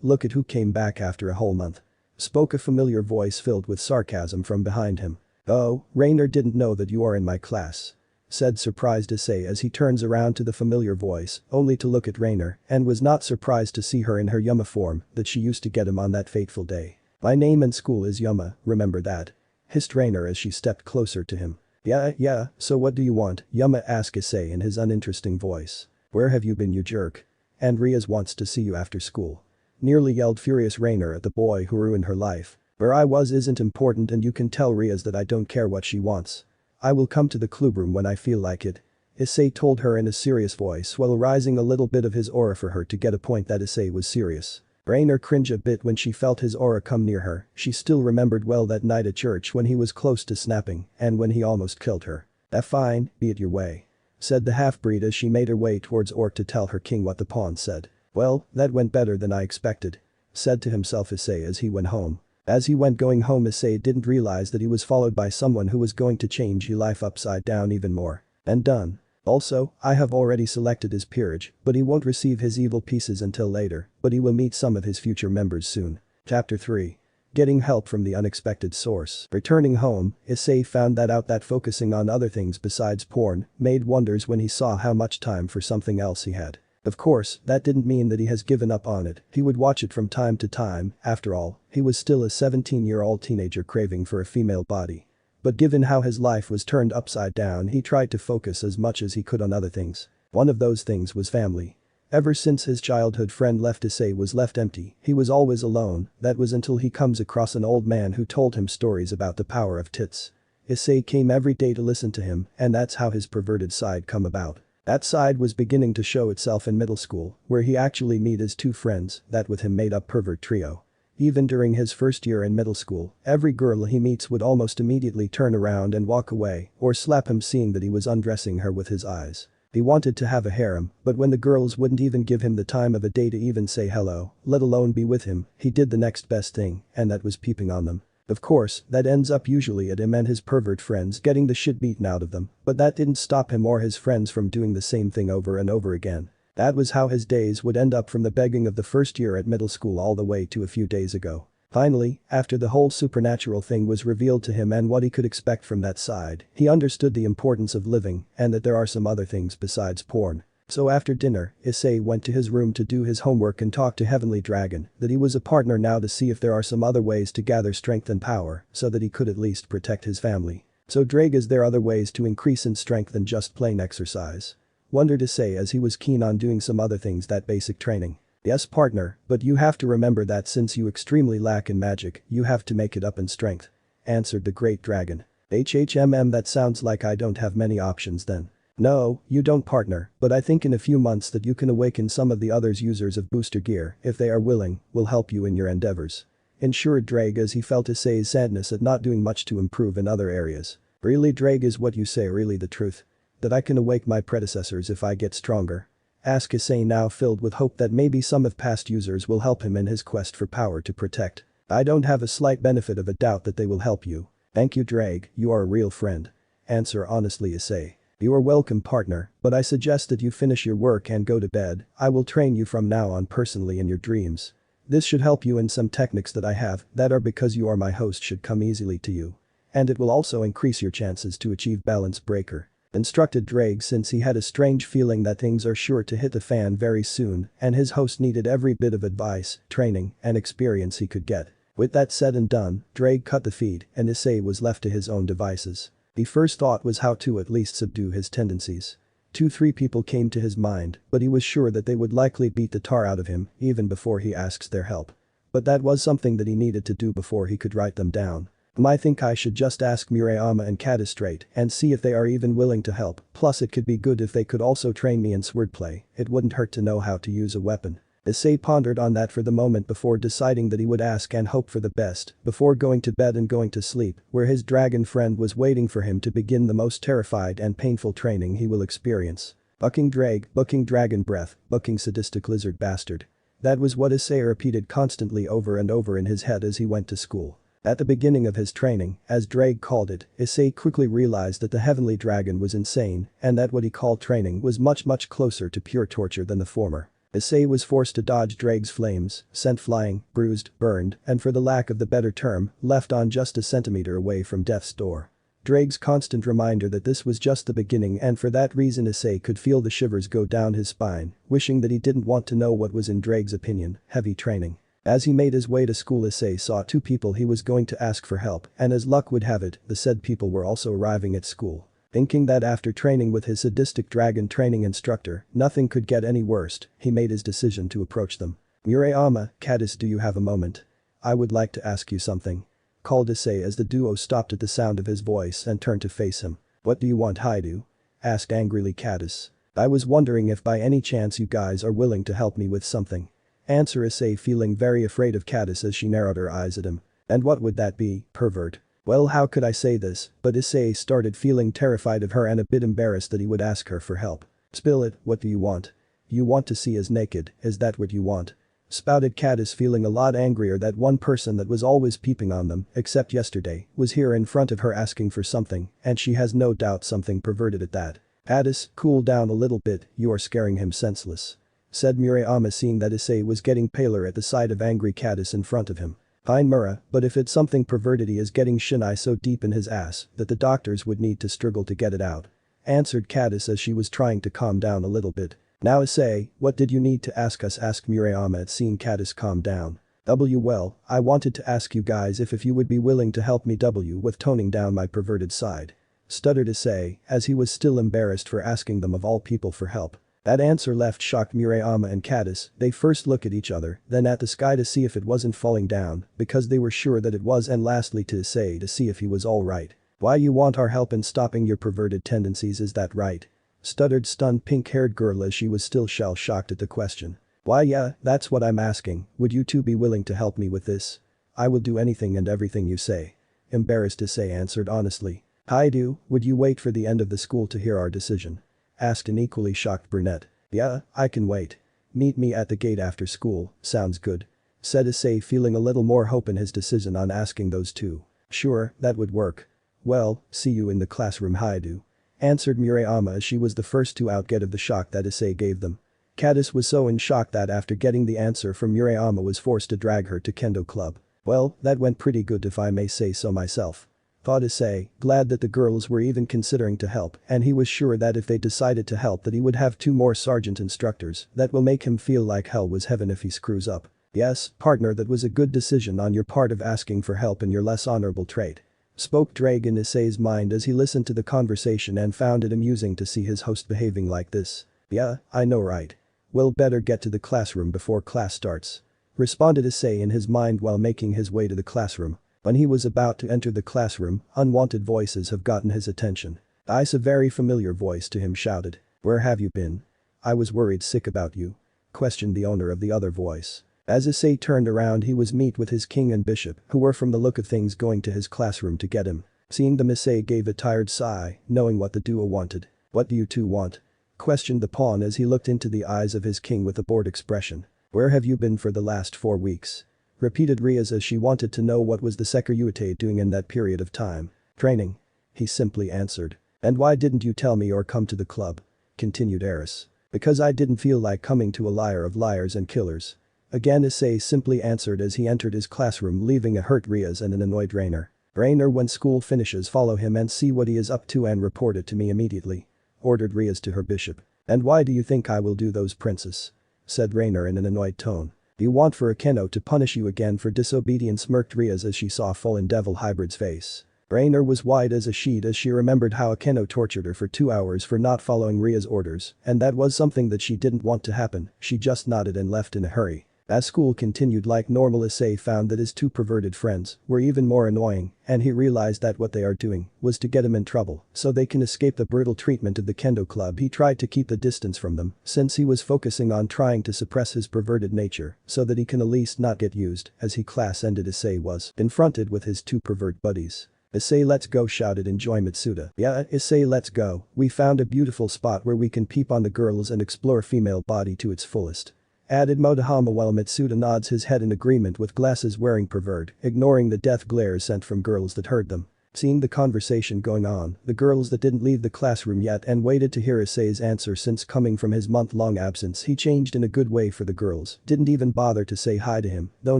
look at who came back after a whole month. Spoke a familiar voice filled with sarcasm from behind him. Oh, Rainer didn't know that you are in my class. Said surprised Issei as he turns around to the familiar voice, only to look at Rainer, and was not surprised to see her in her Yuma form that she used to get him on that fateful day. My name in school is Yuma, remember that? Hissed Rainer as she stepped closer to him. Yeah, so what do you want? Yuma asked Issei in his uninteresting voice. Where have you been, you jerk? And Rias wants to see you after school. Nearly yelled furious Rainer at the boy who ruined her life. Where I was isn't important and you can tell Rias that I don't care what she wants. I will come to the clubroom when I feel like it. Issei told her in a serious voice while rising a little bit of his aura for her to get a point that Issei was serious. Rainer cringed a bit when she felt his aura come near her. She still remembered well that night at church when he was close to snapping and when he almost killed her. Fine, be it your way. Said the half-breed as she made her way towards Orc to tell her king what the pawn said. Well, that went better than I expected. Said to himself Issei as he went home. As he went going home, Issei didn't realize that he was followed by someone who was going to change his life upside down even more. And done. Also, I have already selected his peerage, but he won't receive his evil pieces until later, but he will meet some of his future members soon. Chapter 3. Getting help from the unexpected source. Returning home, Issei found that focusing on other things besides porn made wonders when he saw how much time for something else he had. Of course, that didn't mean that he has given up on it, he would watch it from time to time, after all, he was still a 17-year-old teenager craving for a female body. But given how his life was turned upside down, he tried to focus as much as he could on other things. One of those things was family. Ever since his childhood friend left, Issei was left empty, he was always alone, that was until he comes across an old man who told him stories about the power of tits. Issei came every day to listen to him, and that's how his perverted side come about. That side was beginning to show itself in middle school, where he actually met his two friends that with him made up pervert trio. Even during his first year in middle school, every girl he meets would almost immediately turn around and walk away or slap him seeing that he was undressing her with his eyes. He wanted to have a harem, but when the girls wouldn't even give him the time of a day to even say hello, let alone be with him, he did the next best thing, and that was peeping on them. Of course, that ends up usually at him and his pervert friends getting the shit beaten out of them, but that didn't stop him or his friends from doing the same thing over and over again. That was how his days would end up from the begging of the first year at middle school all the way to a few days ago. Finally, after the whole supernatural thing was revealed to him and what he could expect from that side, he understood the importance of living and that there are some other things besides porn. So after dinner, Issei went to his room to do his homework and talk to Heavenly Dragon that he was a partner now to see if there are some other ways to gather strength and power so that he could at least protect his family. So Drake, is there other ways to increase in strength than just plain exercise? Wondered Issei as he was keen on doing some other things, that basic training. Yes partner, but you have to remember that since you extremely lack in magic, you have to make it up in strength. Answered the great dragon. That sounds like I don't have many options then. No, you don't partner, but I think in a few months that you can awaken some of the others users of booster gear, if they are willing, will help you in your endeavors. Ensured Drake as he felt Issei's sadness at not doing much to improve in other areas. Really Drake, is what you say really the truth? That I can awake my predecessors if I get stronger? Asked Issei, now filled with hope that maybe some of past users will help him in his quest for power to protect. I don't have a slight benefit of a doubt that they will help you. Thank you Drake, you are a real friend. Answer honestly Issei. You are welcome partner, but I suggest that you finish your work and go to bed. I will train you from now on personally in your dreams. This should help you, in some techniques that I have that are because you are my host should come easily to you. And it will also increase your chances to achieve balance breaker. Instructed Drake, since he had a strange feeling that things are sure to hit the fan very soon and his host needed every bit of advice, training, and experience he could get. With that said and done, Drake cut the feed and Issei was left to his own devices. The first thought was how to at least subdue his tendencies. 2-3 people came to his mind, but he was sure that they would likely beat the tar out of him even before he asks their help. But that was something that he needed to do before he could write them down. I think I should just ask Murayama and Kata straight and see if they are even willing to help, plus it could be good if they could also train me in swordplay, it wouldn't hurt to know how to use a weapon. Issei pondered on that for the moment before deciding that he would ask and hope for the best before going to bed and going to sleep, where his dragon friend was waiting for him to begin the most terrified and painful training he will experience. Bucking dragon breath, bucking sadistic lizard bastard. That was what Issei repeated constantly over and over in his head as he went to school. At the beginning of his training, as Drake called it, Issei quickly realized that the heavenly dragon was insane and that what he called training was much closer to pure torture than the former. Issei was forced to dodge Drake's flames, sent flying, bruised, burned, and for the lack of the better term, left on just a centimeter away from death's door. Drake's constant reminder that this was just the beginning, and for that reason Issei could feel the shivers go down his spine, wishing that he didn't want to know what was in Drake's opinion, heavy training. As he made his way to school, Issei saw 2 people he was going to ask for help, and as luck would have it, the said people were also arriving at school. Thinking that after training with his sadistic dragon training instructor, nothing could get any worse, he made his decision to approach them. Murayama, Kadis, do you have a moment? I would like to ask you something. Called Issei as the duo stopped at the sound of his voice and turned to face him. What do you want, Haidu? Asked angrily Kadis. I was wondering if by any chance you guys are willing to help me with something. Answer Issei, feeling very afraid of Kadis as she narrowed her eyes at him. And what would that be, pervert? Well, how could I say this, but Issei started feeling terrified of her and a bit embarrassed that he would ask her for help. Spill it, what do you want? You want to see us naked, is that what you want? Spouted Kadis, feeling a lot angrier that one person that was always peeping on them, except yesterday, was here in front of her asking for something, and she has no doubt something perverted at that. Kadis, cool down a little bit, you are scaring him senseless. Said Murayama, seeing that Issei was getting paler at the sight of angry Kadis in front of him. Fine Mura, but if it's something perverted he is getting shinai so deep in his ass that the doctors would need to struggle to get it out. Answered Kadis as she was trying to calm down a little bit. Now Issei, what did you need to ask us? Asked Murayama at seeing Kadis calm down. Well, I wanted to ask you guys if you would be willing to help me with toning down my perverted side. Stuttered Issei, as he was still embarrassed for asking them of all people for help. That answer left shocked Murayama and Kadis. They first look at each other, then at the sky to see if it wasn't falling down, because they were sure that it was, and lastly to Issei to see if he was alright. Why you want our help in stopping your perverted tendencies, is that right? Stuttered stunned pink-haired girl as she was still shell-shocked at the question. Why yeah, that's what I'm asking, would you two be willing to help me with this? I will do anything and everything you say. Embarrassed Issei answered honestly. Haidu, would you wait for the end of the school to hear our decision? Asked an equally shocked brunette. Yeah, I can wait. Meet me at the gate after school, sounds good. Said Issei, feeling a little more hope in his decision on asking those two. Sure, that would work. Well, see you in the classroom, Haidu. Answered Murayama as she was the first to outget of the shock that Issei gave them. Kadis was so in shock that after getting the answer from Murayama was forced to drag her to Kendo Club. Well, that went pretty good if I may say so myself. Thought Issei, glad that the girls were even considering to help, and he was sure that if they decided to help that he would have 2 more sergeant instructors that will make him feel like hell was heaven if he screws up. Yes, partner, that was a good decision on your part of asking for help in your less honorable trait. Spoke Drake in Issei's mind as he listened to the conversation and found it amusing to see his host behaving like this. Yeah, I know right. Well, better get to the classroom before class starts. Responded Issei in his mind while making his way to the classroom. When he was about to enter the classroom, unwanted voices have gotten his attention. Issei, a very familiar voice to him, shouted. "Where have you been? I was worried sick about you," questioned the owner of the other voice. As Issei turned around, he was met with his king and bishop, who were from the look of things going to his classroom to get him. Seeing them, Issei gave a tired sigh, knowing what the duo wanted. "What do you two want?" questioned the pawn as he looked into the eyes of his king with a bored expression. "Where have you been for the last 4 weeks?" repeated Rias as she wanted to know what was the Secretary doing in that period of time. "Training," he simply answered. "And why didn't you tell me or come to the club?" continued Eris. "Because I didn't feel like coming to a liar of liars and killers." Again Issei simply answered as he entered his classroom, leaving a hurt Rias and an annoyed Rainer. "Rainer, when school finishes, follow him and see what he is up to and report it to me immediately," ordered Rias to her bishop. "And why do you think I will do those, princess?" said Rainer in an annoyed tone. "You want for Akeno to punish you again for disobedience?" smirked Rias as she saw Fallen Devil Hybrid's face. Rainer was white as a sheet as she remembered how Akeno tortured her for 2 hours for not following Ria's orders, and that was something that she didn't want to happen. She just nodded and left in a hurry. As school continued like normal, Issei found that his 2 perverted friends were even more annoying, and he realized that what they are doing was to get him in trouble so they can escape the brutal treatment of the kendo club. He tried to keep the distance from them since he was focusing on trying to suppress his perverted nature so that he can at least not get used. As he class ended, Issei was confronted with his 2 pervert buddies. "Issei, let's go," shouted Enjoy Mitsuda. "Yeah, Issei, let's go. We found a beautiful spot where we can peep on the girls and explore female body to its fullest," added Motohama while Mitsuda nods his head in agreement with glasses-wearing pervert, ignoring the death glares sent from girls that heard them. Seeing the conversation going on, the girls that didn't leave the classroom yet and waited to hear Issei's answer since coming from his month-long absence, he changed in a good way for the girls, didn't even bother to say hi to him, though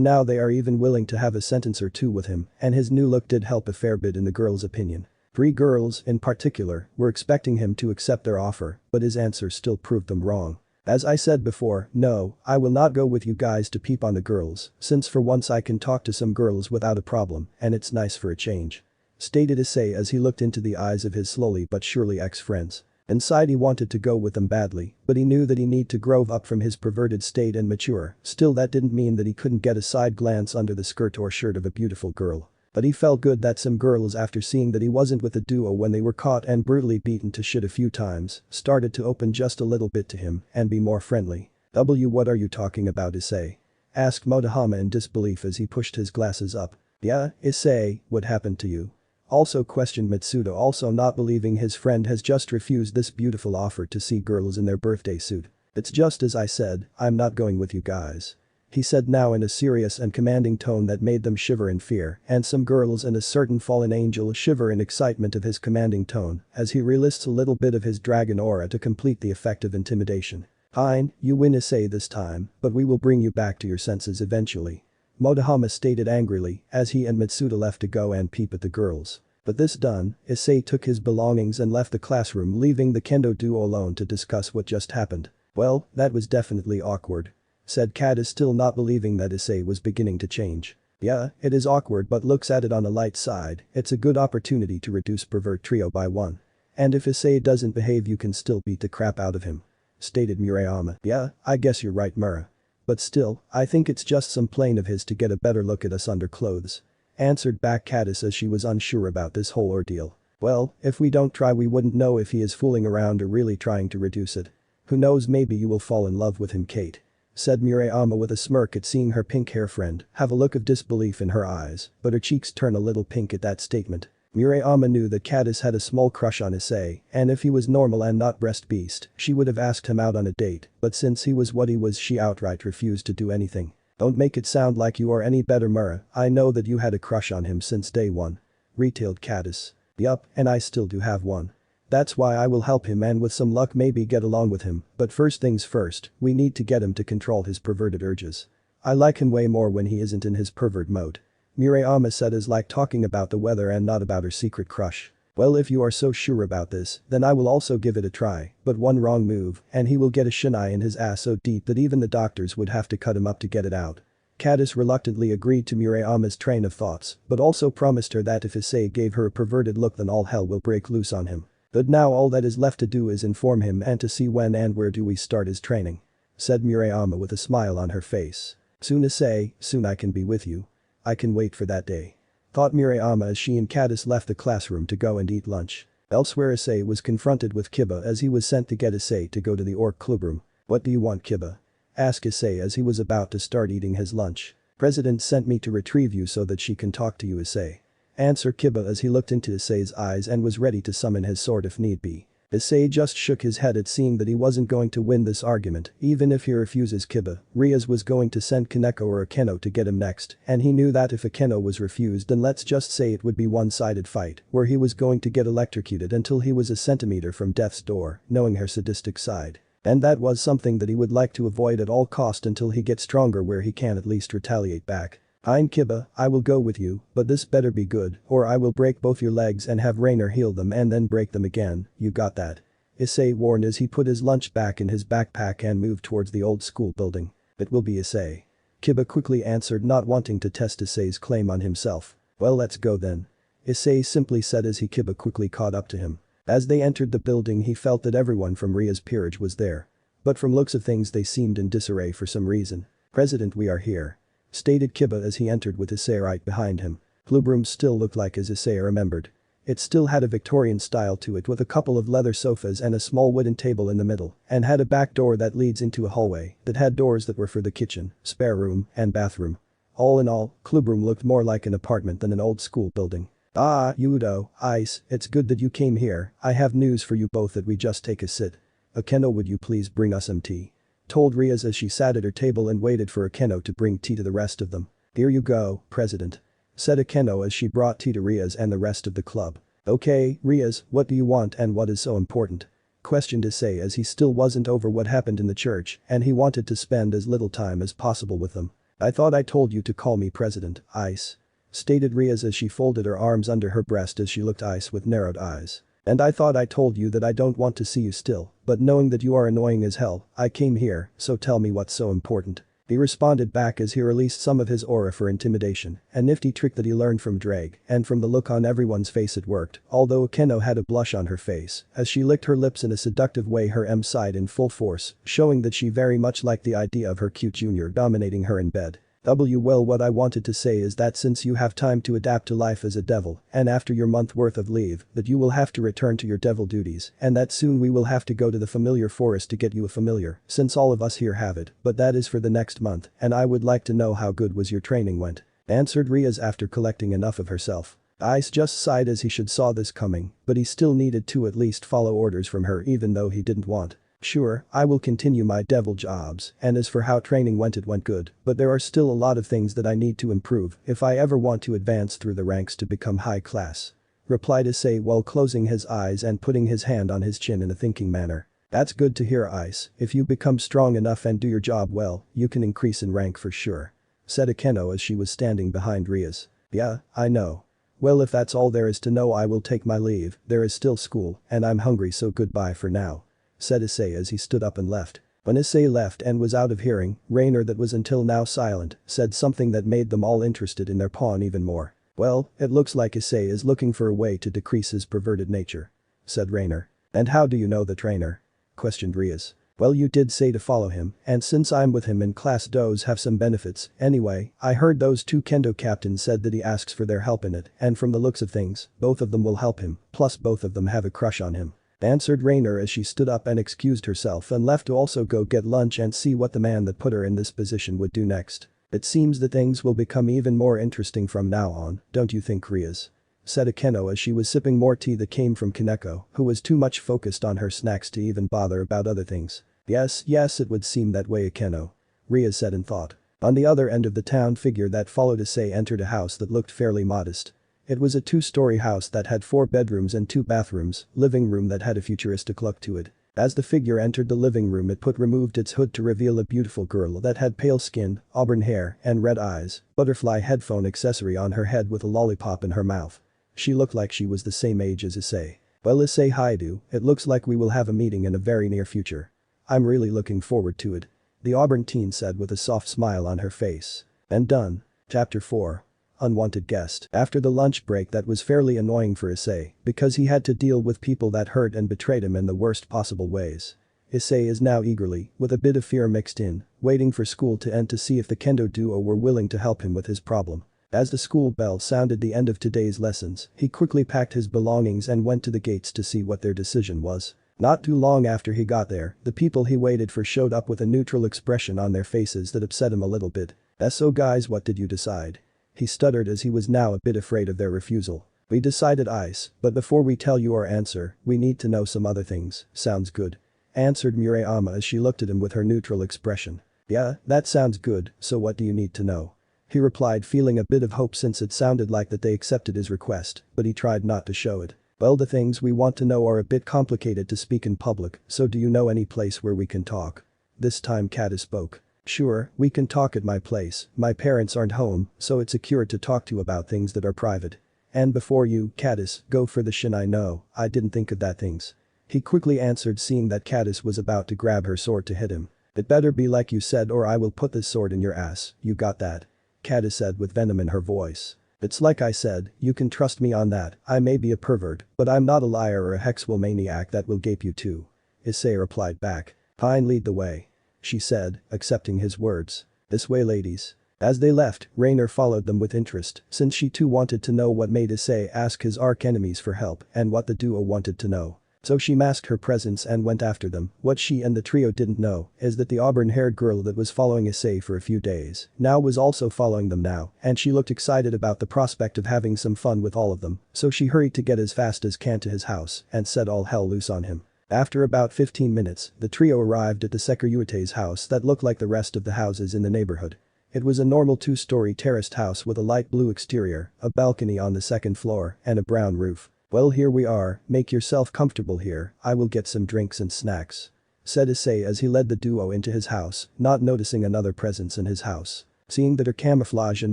now they are even willing to have a sentence or two with him, and his new look did help a fair bit in the girls' opinion. 3 girls, in particular, were expecting him to accept their offer, but his answer still proved them wrong. "As I said before, no, I will not go with you guys to peep on the girls, since for once I can talk to some girls without a problem, and it's nice for a change," stated Issei as he looked into the eyes of his slowly but surely ex-friends. Inside he wanted to go with them badly, but he knew that he need to grow up from his perverted state and mature. Still, that didn't mean that he couldn't get a side glance under the skirt or shirt of a beautiful girl. But he felt good that some girls, after seeing that he wasn't with the duo when they were caught and brutally beaten to shit a few times, started to open just a little bit to him and be more friendly. What are you talking about, Issei?" asked Motohama in disbelief as he pushed his glasses up. "Yeah, Issei, what happened to you?" also questioned Mitsuda, also not believing his friend has just refused this beautiful offer to see girls in their birthday suit. "It's just as I said, I'm not going with you guys," he said now in a serious and commanding tone that made them shiver in fear, and some girls and a certain fallen angel shiver in excitement of his commanding tone as he relists a little bit of his dragon aura to complete the effect of intimidation. "Fine, you win, Issei, this time, but we will bring you back to your senses eventually," Motohama stated angrily as he and Mitsuda left to go and peep at the girls. But this done, Issei took his belongings and left the classroom, leaving the kendo duo alone to discuss what just happened. "Well, that was definitely awkward," said Cadis, still not believing that Issei was beginning to change. "Yeah, it is awkward, but looks at it on a light side, it's a good opportunity to reduce pervert trio by 1. And if Issei doesn't behave, you can still beat the crap out of him," stated Murayama. "Yeah, I guess you're right, Mura. But still, I think it's just some plan of his to get a better look at us under clothes," answered back Cadis as she was unsure about this whole ordeal. "Well, if we don't try we wouldn't know if he is fooling around or really trying to reduce it. Who knows, maybe you will fall in love with him, Kate," said Murayama with a smirk at seeing her pink hair friend have a look of disbelief in her eyes, but her cheeks turn a little pink at that statement. Murayama knew that Cadis had a small crush on Issei, and if he was normal and not breast beast, she would have asked him out on a date, but since he was what he was, she outright refused to do anything. "Don't make it sound like you are any better, Mura, I know that you had a crush on him since day 1. Retailed Cadis. "Yup, and I still do have one. That's why I will help him and with some luck maybe get along with him, but first things first, we need to get him to control his perverted urges. I like him way more when he isn't in his pervert mode," Murayama said as like talking about the weather and not about her secret crush. "Well, if you are so sure about this, then I will also give it a try, but one wrong move and he will get a shinai in his ass so deep that even the doctors would have to cut him up to get it out." Cadis reluctantly agreed to Murayama's train of thoughts, but also promised her that if Issei gave her a perverted look then all hell will break loose on him. "But now all that is left to do is inform him and to see when and where do we start his training," said Murayama with a smile on her face. "Soon, Issei, soon I can be with you. I can wait for that day." thought Miriama as she and Caddis left the classroom to go and eat lunch. Elsewhere Issei was confronted with Kiba as he was sent to get Issei to go to the orc clubroom. "What do you want, Kiba?" asked Issei as he was about to start eating his lunch. "President sent me to retrieve you so that she can talk to you, Issei." Answered Kiba as he looked into Issei's eyes and was ready to summon his sword if need be. Issei just shook his head at seeing that he wasn't going to win this argument, even if he refuses Kiba. Rias was going to send Kaneko or Akeno to get him next, and he knew that if Akeno was refused then let's just say it would be one-sided fight, where he was going to get electrocuted until he was a centimeter from death's door, knowing her sadistic side. And that was something that he would like to avoid at all cost until he gets stronger where he can at least retaliate back. "I'm Kiba, I will go with you, but this better be good, or I will break both your legs and have Rainer heal them and then break them again, you got that?" Issei warned as he put his lunch back in his backpack and moved towards the old school building. "It will be Issei." Kiba quickly answered, not wanting to test Issei's claim on himself. "Well, let's go then." Issei simply said as Kiba quickly caught up to him. As they entered the building he felt that everyone from Rias Peerage was there. But from looks of things they seemed in disarray for some reason. "President, we are here," stated Kiba as he entered with Issei right behind him. Clubroom still looked like as Issei remembered. It still had a Victorian style to it with a couple of leather sofas and a small wooden table in the middle, and had a back door that leads into a hallway that had doors that were for the kitchen, spare room, and bathroom. All in all, Clubroom looked more like an apartment than an old school building. "Ah, Yudo, Ice, it's good that you came here. I have news for you both that we just take a sit. Akeno, would you please bring us some tea?" told Rias as she sat at her table and waited for Akeno to bring tea to the rest of them. "Here you go, President," said Akeno as she brought tea to Rias and the rest of the club. "Okay, Rias, what do you want and what is so important?" questioned Issei as he still wasn't over what happened in the church and he wanted to spend as little time as possible with them. "I thought I told you to call me President, Ice," stated Rias as she folded her arms under her breast as she looked Ice with narrowed eyes. "And I thought I told you that I don't want to see you still, but knowing that you are annoying as hell, I came here, so tell me what's so important." He responded back as he released some of his aura for intimidation, a nifty trick that he learned from Drake, and from the look on everyone's face it worked, although Akeno had a blush on her face, as she licked her lips in a seductive way her M side in full force, showing that she very much liked the idea of her cute junior dominating her in bed. Well, what I wanted to say is that since you have time to adapt to life as a devil, and after your month worth of leave, that you will have to return to your devil duties, and that soon we will have to go to the familiar forest to get you a familiar, since all of us here have it, but that is for the next month, and I would like to know how good was your training went. Answered Rias after collecting enough of herself. Ice just sighed as he should saw this coming, but he still needed to at least follow orders from her even though he didn't want. "Sure, I will continue my devil jobs, and as for how training went, it went good, but there are still a lot of things that I need to improve if I ever want to advance through the ranks to become high class," replied Issei while closing his eyes and putting his hand on his chin in a thinking manner. "That's good to hear, Ice. If you become strong enough and do your job well, you can increase in rank for sure," said Akeno as she was standing behind Rias. "Yeah, I know. Well, if that's all there is to know, I will take my leave, there is still school, and I'm hungry, so goodbye for now," said Issei as he stood up and left. When Issei left and was out of hearing, Rainer, that was until now silent, said something that made them all interested in their pawn even more. "Well, it looks like Issei is looking for a way to decrease his perverted nature," said Rainer. "And how do you know the trainer?" questioned Rias. "Well, you did say to follow him, and since I'm with him in class those have some benefits. Anyway, I heard those two kendo captains said that he asks for their help in it, and from the looks of things, both of them will help him, plus both of them have a crush on him," answered Rainer as she stood up and excused herself and left to also go get lunch and see what the man that put her in this position would do next. "It seems that things will become even more interesting from now on, don't you think, Rias?" said Akeno as she was sipping more tea that came from Kaneko, who was too much focused on her snacks to even bother about other things. Yes, it would seem that way, Akeno," Rias said in thought. On the other end of the town, figure that followed Issei entered a house that looked fairly modest. It was a two-story house that had 4 bedrooms and 2 bathrooms, living room that had a futuristic look to it. As the figure entered the living room, it removed its hood to reveal a beautiful girl that had pale skin, auburn hair, and red eyes, butterfly headphone accessory on her head with a lollipop in her mouth. She looked like she was the same age as Issei. "Well, Issei Haidu, it looks like we will have a meeting in a very near future. I'm really looking forward to it," the auburn teen said with a soft smile on her face. And done. Chapter 4. Unwanted guest. After the lunch break that was fairly annoying for Issei, because he had to deal with people that hurt and betrayed him in the worst possible ways. Issei is now eagerly, with a bit of fear mixed in, waiting for school to end to see if the kendo duo were willing to help him with his problem. As the school bell sounded the end of today's lessons, he quickly packed his belongings and went to the gates to see what their decision was. Not too long after he got there, the people he waited for showed up with a neutral expression on their faces that upset him a little bit. "So guys, what did you decide?" He stuttered as he was now a bit afraid of their refusal. "We decided ice, but before we tell you our answer, we need to know some other things." "Sounds good," answered Murayama as she looked at him with her neutral expression. "Yeah, that sounds good, so what do you need to know?" He replied, feeling a bit of hope since it sounded like that they accepted his request, but he tried not to show it. "Well, the things we want to know are a bit complicated to speak in public, so do you know any place where we can talk?" This time Caddis spoke. "Sure, we can talk at my place, my parents aren't home, so it's secure to talk to about things that are private. And before you, Caddis, go for the shin I know, I didn't think of that things." He quickly answered seeing that Caddis was about to grab her sword to hit him. "It better be like you said or I will put this sword in your ass, you got that?" Caddis said with venom in her voice. "It's like I said, you can trust me on that, I may be a pervert, but I'm not a liar or a hexwomaniac that will gape you too." Issei replied back. "Fine, lead the way," she said, accepting his words. "This way ladies." As they left, Rainer followed them with interest since she too wanted to know what made Issei ask his arch-enemies for help and what the duo wanted to know. So she masked her presence and went after them. What she and the trio didn't know is that the auburn-haired girl that was following Issei for a few days now was also following them now, and she looked excited about the prospect of having some fun with all of them, so she hurried to get as fast as can to his house and set all hell loose on him. After about 15 minutes, the trio arrived at the Sekiryute's house that looked like the rest of the houses in the neighborhood. It was a normal 2-story terraced house with a light blue exterior, a balcony on the second floor, and a brown roof. "Well, here we are, make yourself comfortable here, I will get some drinks and snacks," said Issei as he led the duo into his house, not noticing another presence in his house. Seeing that her camouflage and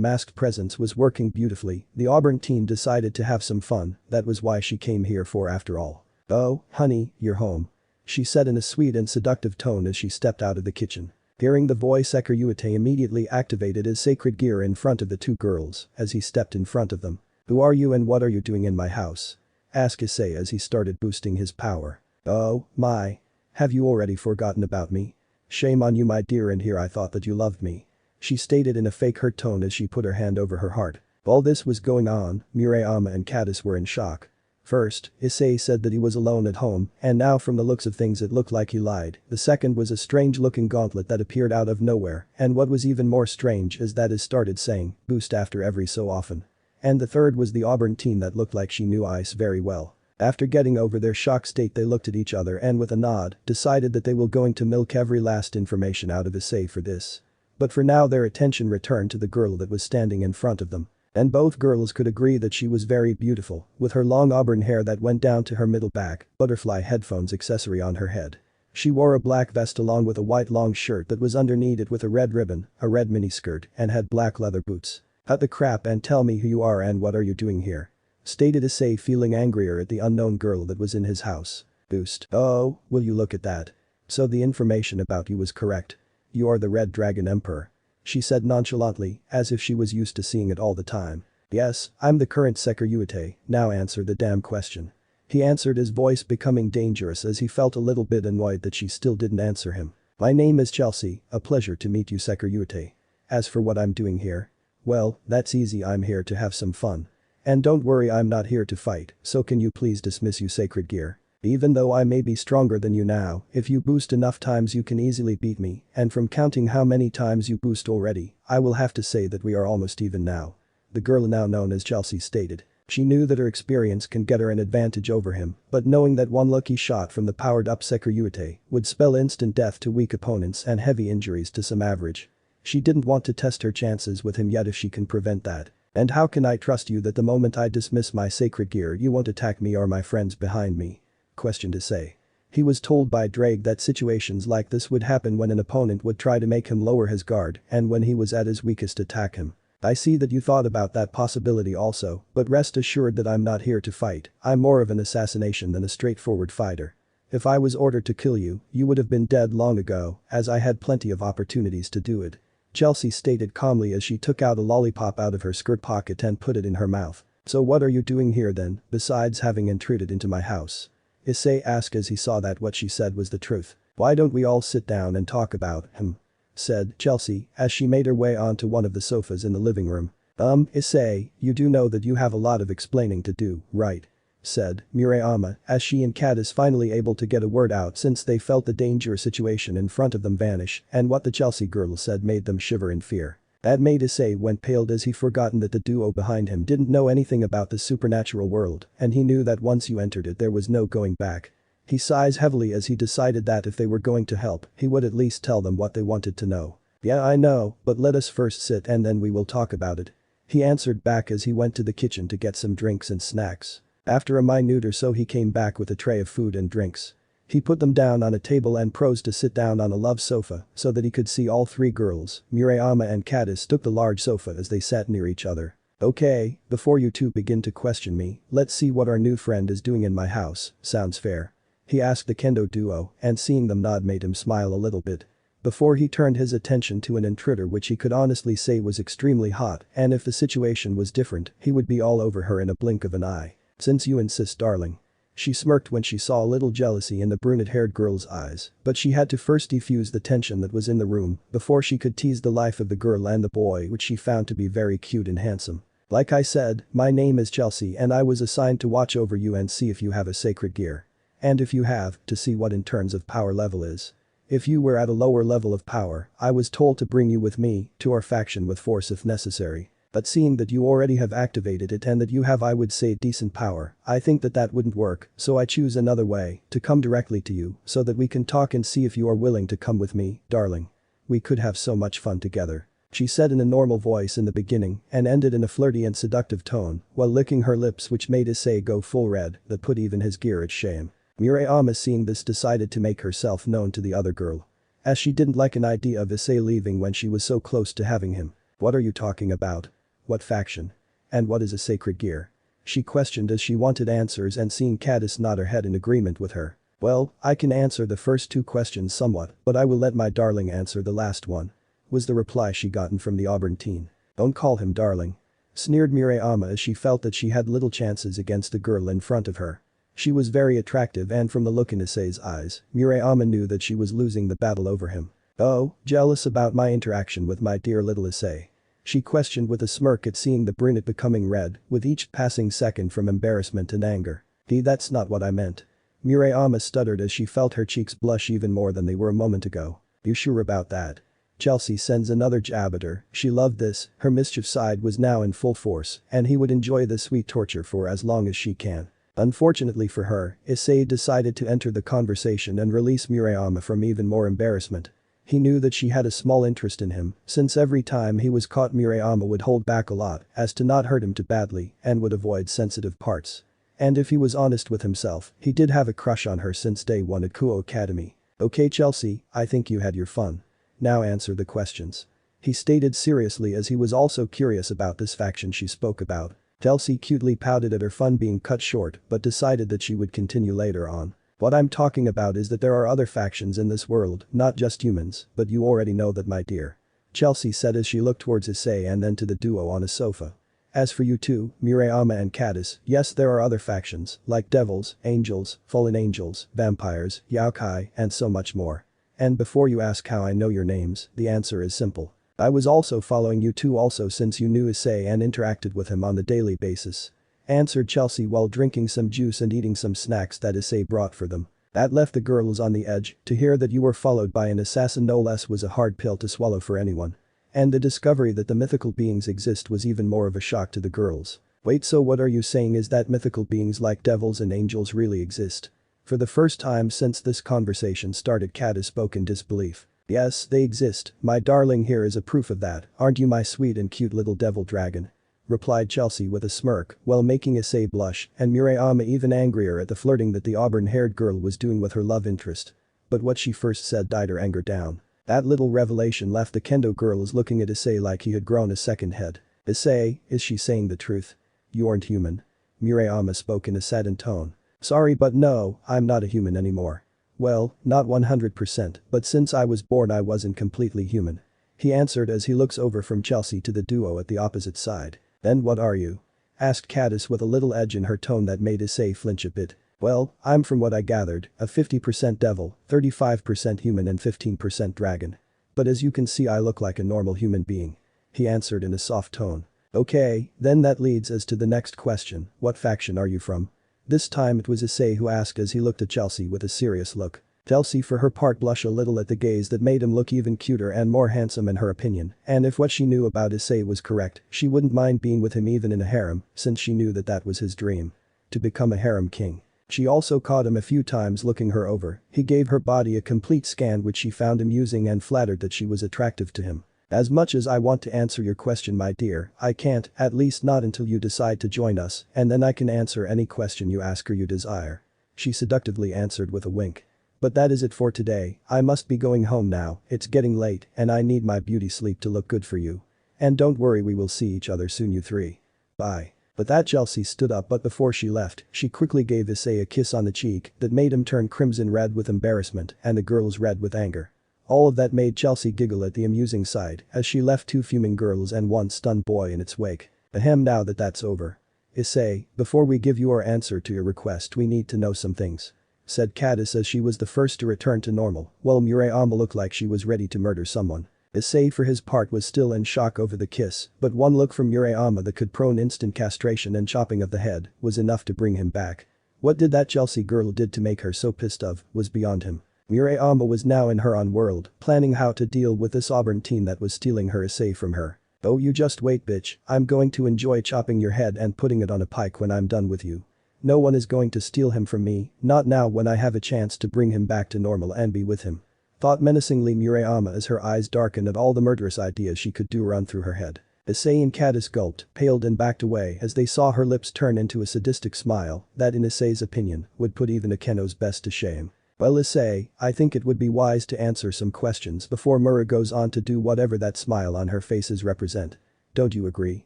masked presence was working beautifully, the Auburn teen decided to have some fun, that was why she came here for after all. "Oh, honey, you're home," she said in a sweet and seductive tone as she stepped out of the kitchen. Hearing the voice, Sekiryute immediately activated his sacred gear in front of the two girls as he stepped in front of them. "Who are you and what are you doing in my house?" asked Issei as he started boosting his power. "Oh, my. Have you already forgotten about me? Shame on you my dear, and here I thought that you loved me," she stated in a fake hurt tone as she put her hand over her heart. While this was going on, Murayama and Caddis were in shock. First, Issei said that he was alone at home, and now from the looks of things it looked like he lied. The second was a strange-looking gauntlet that appeared out of nowhere, and what was even more strange is that it started saying, "boost" after every so often. And the third was the Auburn teen that looked like she knew ice very well. After getting over their shocked state they looked at each other and with a nod, decided that they were going to milk every last information out of Issei for this. But for now their attention returned to the girl that was standing in front of them. And both girls could agree that she was very beautiful, with her long auburn hair that went down to her middle back, butterfly headphones accessory on her head. She wore a black vest along with a white long shirt that was underneath it with a red ribbon, a red miniskirt, and had black leather boots. "Cut the crap and tell me who you are and what are you doing here?" stated Issei, feeling angrier at the unknown girl that was in his house. "Boost. Oh, will you look at that. So the information about you was correct. You are the Red Dragon Emperor," she said nonchalantly, as if she was used to seeing it all the time. "Yes, I'm the current Sekiryute, now answer the damn question." He answered, his voice becoming dangerous as he felt a little bit annoyed that she still didn't answer him. "My name is Chelsea, a pleasure to meet you Sekiryute. As for what I'm doing here, well, that's easy, I'm here to have some fun. And don't worry, I'm not here to fight, so can you please dismiss you sacred gear? Even though I may be stronger than you now, if you boost enough times you can easily beat me, and from counting how many times you boost already, I will have to say that we are almost even now," the girl now known as Chelsea stated. She knew that her experience can get her an advantage over him, but knowing that one lucky shot from the powered-up Sekiryute would spell instant death to weak opponents and heavy injuries to some average. She didn't want to test her chances with him yet if she can prevent that. "And how can I trust you that the moment I dismiss my sacred gear you won't attack me or my friends behind me?" questioned Issei. He was told by Drake that situations like this would happen when an opponent would try to make him lower his guard and when he was at his weakest attack him. "I see that you thought about that possibility also, but rest assured that I'm not here to fight, I'm more of an assassination than a straightforward fighter. If I was ordered to kill you, you would have been dead long ago, as I had plenty of opportunities to do it," Chelsea stated calmly as she took out a lollipop out of her skirt pocket and put it in her mouth. "So what are you doing here then, besides having intruded into my house?" Issei asked as he saw that what she said was the truth. "Why don't we all sit down and talk about him?" said Chelsea as she made her way onto one of the sofas in the living room. Issei, you do know that you have a lot of explaining to do, right? Said Murayama as she and Caddis finally able to get a word out since they felt the dangerous situation in front of them vanish and what the Chelsea girl said made them shiver in fear. That made Issei went pale as he forgotten that the duo behind him didn't know anything about the supernatural world and he knew that once you entered it there was no going back. He sighs heavily as he decided that if they were going to help, he would at least tell them what they wanted to know. Yeah, I know, but let us first sit and then we will talk about it. He answered back as he went to the kitchen to get some drinks and snacks. After a minute or so he came back with a tray of food and drinks. He put them down on a table and proposed to sit down on a love sofa so that he could see all three girls. Murayama and Caddis took the large sofa as they sat near each other. Okay, before you two begin to question me, let's see what our new friend is doing in my house, sounds fair? He asked the kendo duo and seeing them nod made him smile a little bit. Before he turned his attention to an intruder which he could honestly say was extremely hot and if the situation was different he would be all over her in a blink of an eye. Since you insist, darling. She smirked when she saw a little jealousy in the brunette-haired girl's eyes, but she had to first defuse the tension that was in the room before she could tease the life of the girl and the boy which she found to be very cute and handsome. Like I said, my name is Chelsea and I was assigned to watch over you and see if you have a sacred gear. And if you have, to see what in terms of power level is. If you were at a lower level of power, I was told to bring you with me to our faction with force if necessary. But seeing that you already have activated it and that you have I would say decent power, I think that wouldn't work, so I choose another way, to come directly to you so that we can talk and see if you are willing to come with me, darling. We could have so much fun together. She said in a normal voice in the beginning and ended in a flirty and seductive tone while licking her lips which made Issei go full red that put even his gear at shame. Murayama seeing this decided to make herself known to the other girl. As she didn't like an idea of Issei leaving when she was so close to having him. What are you talking about? What faction? And what is a sacred gear? She questioned as she wanted answers and seeing Caddis nod her head in agreement with her. Well, I can answer the first two questions somewhat, but I will let my darling answer the last one. Was the reply she gotten from the Auburn teen. Don't call him darling. Sneered Murayama as she felt that she had little chances against the girl in front of her. She was very attractive and from the look in Issei's eyes, Murayama knew that she was losing the battle over him. Oh, jealous about my interaction with my dear little Issei. She questioned with a smirk at seeing the brunette becoming red with each passing second from embarrassment and anger. That's not what I meant. Murayama stuttered as she felt her cheeks blush even more than they were a moment ago. You sure about that? Chelsea sends another jab at her, she loved this, her mischief side was now in full force and he would enjoy this sweet torture for as long as she can. Unfortunately for her, Issei decided to enter the conversation and release Murayama from even more embarrassment. He knew that she had a small interest in him since every time he was caught Murayama would hold back a lot as to not hurt him too badly and would avoid sensitive parts. And if he was honest with himself, he did have a crush on her since day one at Kuo Academy. Okay Chelsea, I think you had your fun. Now answer the questions. He stated seriously as he was also curious about this faction she spoke about. Chelsea cutely pouted at her fun being cut short but decided that she would continue later on. What I'm talking about is that there are other factions in this world, not just humans, but you already know that my dear. Chelsea said as she looked towards Issei and then to the duo on a sofa. As for you two, Murayama and Caddis, yes there are other factions, like devils, angels, fallen angels, vampires, yokai, and so much more. And before you ask how I know your names, the answer is simple. I was also following you two also since you knew Issei and interacted with him on the daily basis. Answered Chelsea while drinking some juice and eating some snacks that Issei brought for them. That left the girls on the edge, to hear that you were followed by an assassin no less was a hard pill to swallow for anyone. And the discovery that the mythical beings exist was even more of a shock to the girls. Wait, so what are you saying is that mythical beings like devils and angels really exist? For the first time since this conversation started Caddis spoke in disbelief. Yes, they exist, my darling here is a proof of that, aren't you my sweet and cute little devil dragon? Replied Chelsea with a smirk while making Issei blush and Murayama even angrier at the flirting that the auburn-haired girl was doing with her love interest. But what she first said died her anger down. That little revelation left the kendo girls looking at Issei like he had grown a second head. Issei, is she saying the truth? You aren't human. Murayama spoke in a saddened tone. Sorry but no, I'm not a human anymore. Well, not 100%, but since I was born I wasn't completely human. He answered as he looks over from Chelsea to the duo at the opposite side. Then what are you? Asked Caddis with a little edge in her tone that made Issei flinch a bit. Well, I'm from what I gathered, a 50% devil, 35% human and 15% dragon. But as you can see I look like a normal human being. He answered in a soft tone. Okay, then that leads us to the next question, what faction are you from? This time it was Issei who asked as he looked at Chelsea with a serious look. Chelsea for her part blushed a little at the gaze that made him look even cuter and more handsome in her opinion, and if what she knew about Issei was correct, she wouldn't mind being with him even in a harem, since she knew that that was his dream. To become a harem king. She also caught him a few times looking her over, he gave her body a complete scan which she found amusing and flattered that she was attractive to him. As much as I want to answer your question my dear, I can't, at least not until you decide to join us, and then I can answer any question you ask or you desire. She seductively answered with a wink. But that is it for today, I must be going home now, it's getting late and I need my beauty sleep to look good for you. And don't worry we will see each other soon you three. Bye. But that Chelsea stood up but before she left, she quickly gave Issei a kiss on the cheek that made him turn crimson red with embarrassment and the girls red with anger. All of that made Chelsea giggle at the amusing sight as she left two fuming girls and one stunned boy in its wake. Ahem now that that's over. Issei, before we give you our answer to your request we need to know some things. Said Cadis as she was the first to return to normal, while Murayama looked like she was ready to murder someone. Issei for his part was still in shock over the kiss, but one look from Murayama that could prone instant castration and chopping of the head was enough to bring him back. What did that Chelsea girl did to make her so pissed off was beyond him. Murayama was now in her own world, planning how to deal with this auburn teen that was stealing her Issei from her. Oh you just wait bitch, I'm going to enjoy chopping your head and putting it on a pike when I'm done with you. No one is going to steal him from me, not now when I have a chance to bring him back to normal and be with him. Thought menacingly Murayama as her eyes darkened at all the murderous ideas she could do run through her head. Issei and Cadis gulped, paled and backed away as they saw her lips turn into a sadistic smile that in Issei's opinion would put even Akeno's best to shame. Well Issei, I think it would be wise to answer some questions before Mura goes on to do whatever that smile on her faces represent. Don't you agree?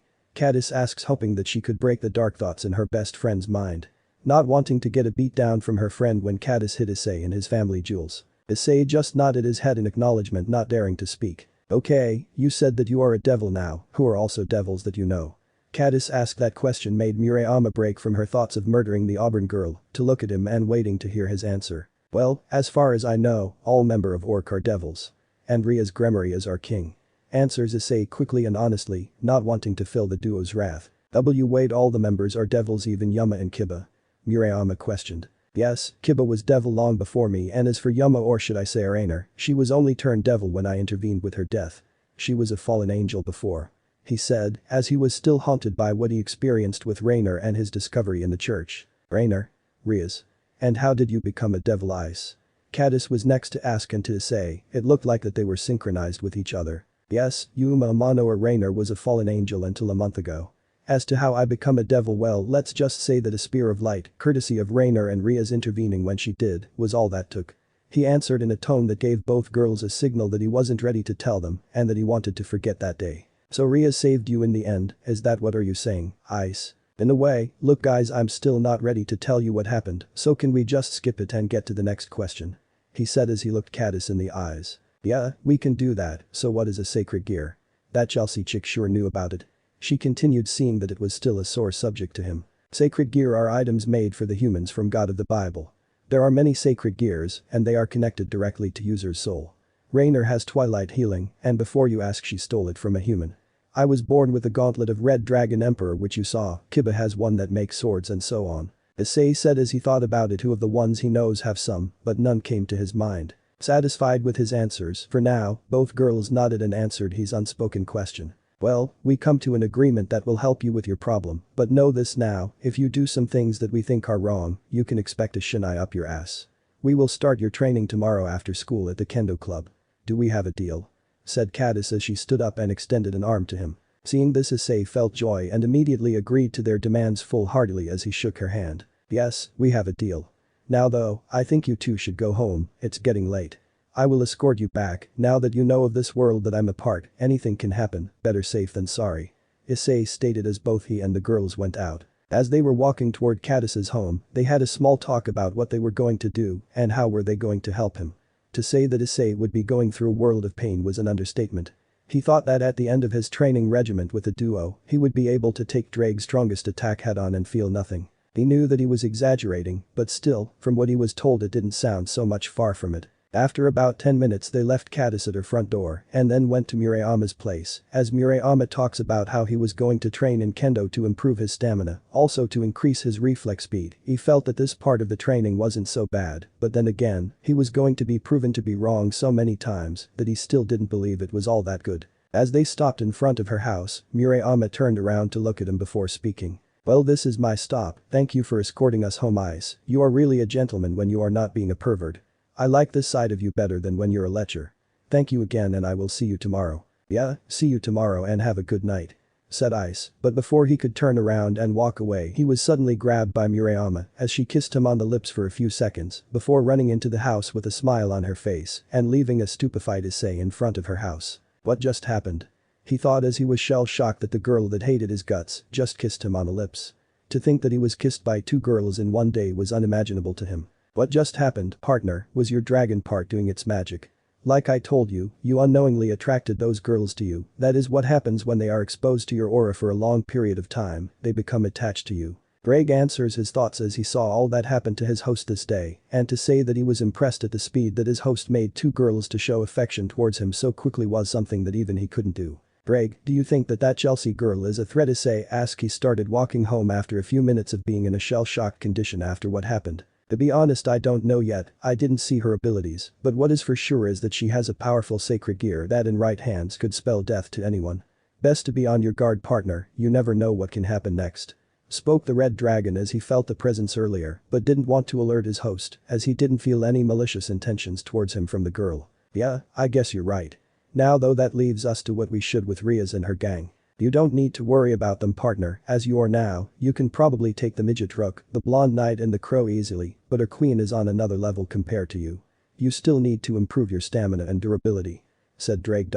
Cadis asks hoping that she could break the dark thoughts in her best friend's mind. Not wanting to get a beat down from her friend when Cadis hit Issei and his family jewels. Issei just nodded his head in acknowledgement not daring to speak. Okay, you said that you are a devil now, who are also devils that you know? Cadis asked that question made Murayama break from her thoughts of murdering the auburn girl to look at him and waiting to hear his answer. Well, as far as I know, all member of Orc are devils. And Rias Gremory is our king. Answers Issei quickly and honestly, not wanting to fill the duo's wrath. Wait all the members are devils even Yuma and Kiba? Murayama questioned. Yes, Kiba was devil long before me and as for Yuma or should I say Rainer, she was only turned devil when I intervened with her death. She was a fallen angel before. He said, as he was still haunted by what he experienced with Rainer and his discovery in the church. Rainer? Rias. And how did you become a devil Ice? Cadis was next to ask and to say, it looked like that they were synchronized with each other. Yes, Yuma Amano or Rainer was a fallen angel until a month ago. As to how I become a devil well let's just say that a spear of light, courtesy of Rainer and Rias intervening when she did, was all that took. He answered in a tone that gave both girls a signal that he wasn't ready to tell them and that he wanted to forget that day. So Rias saved you in the end, is that what are you saying, Ice? In a way, look guys I'm still not ready to tell you what happened, so can we just skip it and get to the next question? He said as he looked Cadis in the eyes. Yeah, we can do that, so what is a sacred gear? That Chelsea chick sure knew about it. She continued seeing that it was still a sore subject to him. Sacred gear are items made for the humans from God of the Bible. There are many sacred gears and they are connected directly to user's soul. Rainer has twilight healing and before you ask she stole it from a human. I was born with the gauntlet of Red Dragon Emperor which you saw, Kiba has one that makes swords and so on. Issei said as he thought about it who of the ones he knows have some, but none came to his mind. Satisfied with his answers, for now, both girls nodded and answered his unspoken question. Well, we come to an agreement that will help you with your problem, but know this now, if you do some things that we think are wrong, you can expect a shinai up your ass. We will start your training tomorrow after school at the Kendo Club. Do we have a deal? Said Cadis as she stood up and extended an arm to him. Seeing this Issei felt joy and immediately agreed to their demands full-heartedly as he shook her hand. Yes, we have a deal. Now though, I think you two should go home, it's getting late. I will escort you back, now that you know of this world that I'm a part, anything can happen, better safe than sorry. Issei stated as both he and the girls went out. As they were walking toward Cadis's home, they had a small talk about what they were going to do and how were they going to help him. To say that Issei would be going through a world of pain was an understatement. He thought that at the end of his training regiment with the duo, he would be able to take Drake's strongest attack head-on and feel nothing. He knew that he was exaggerating, but still, from what he was told it didn't sound so much far from it. After about 10 minutes they left Caddis at her front door and then went to Murayama's place, as Murayama talks about how he was going to train in kendo to improve his stamina, also to increase his reflex speed. He felt that this part of the training wasn't so bad, but then again, he was going to be proven to be wrong so many times that he still didn't believe it was all that good. As they stopped in front of her house, Murayama turned around to look at him before speaking. "Well, this is my stop, thank you for escorting us home, Ice. You are really a gentleman when you are not being a pervert. I like this side of you better than when you're a lecher. Thank you again and I will see you tomorrow." "Yeah, see you tomorrow and have a good night," said Ice, but before he could turn around and walk away he was suddenly grabbed by Murayama as she kissed him on the lips for a few seconds before running into the house with a smile on her face and leaving a stupefied Issei in front of her house. What just happened? He thought as he was shell-shocked that the girl that hated his guts just kissed him on the lips. To think that he was kissed by 2 girls in one day was unimaginable to him. "What just happened, partner, was your dragon part doing its magic. Like I told you, you unknowingly attracted those girls to you. That is what happens when they are exposed to your aura for a long period of time, they become attached to you." Greg answers his thoughts as he saw all that happened to his host this day, and to say that he was impressed at the speed that his host made 2 girls to show affection towards him so quickly was something that even he couldn't do. "Greg, do you think that that Chelsea girl is a threat?" Issei asked. He started walking home after a few minutes of being in a shell-shocked condition after what happened. "To be honest, I don't know yet, I didn't see her abilities, but what is for sure is that she has a powerful sacred gear that in right hands could spell death to anyone. Best to be on your guard, partner, you never know what can happen next," spoke the red dragon as he felt the presence earlier but didn't want to alert his host as he didn't feel any malicious intentions towards him from the girl. "Yeah, I guess you're right. Now though that leaves us to what we should with Rias and her gang. You don't need to worry about them, partner, as you are now, you can probably take the midget rook, the blonde knight and the crow easily, but her queen is on another level compared to you. You still need to improve your stamina and durability," said Drake.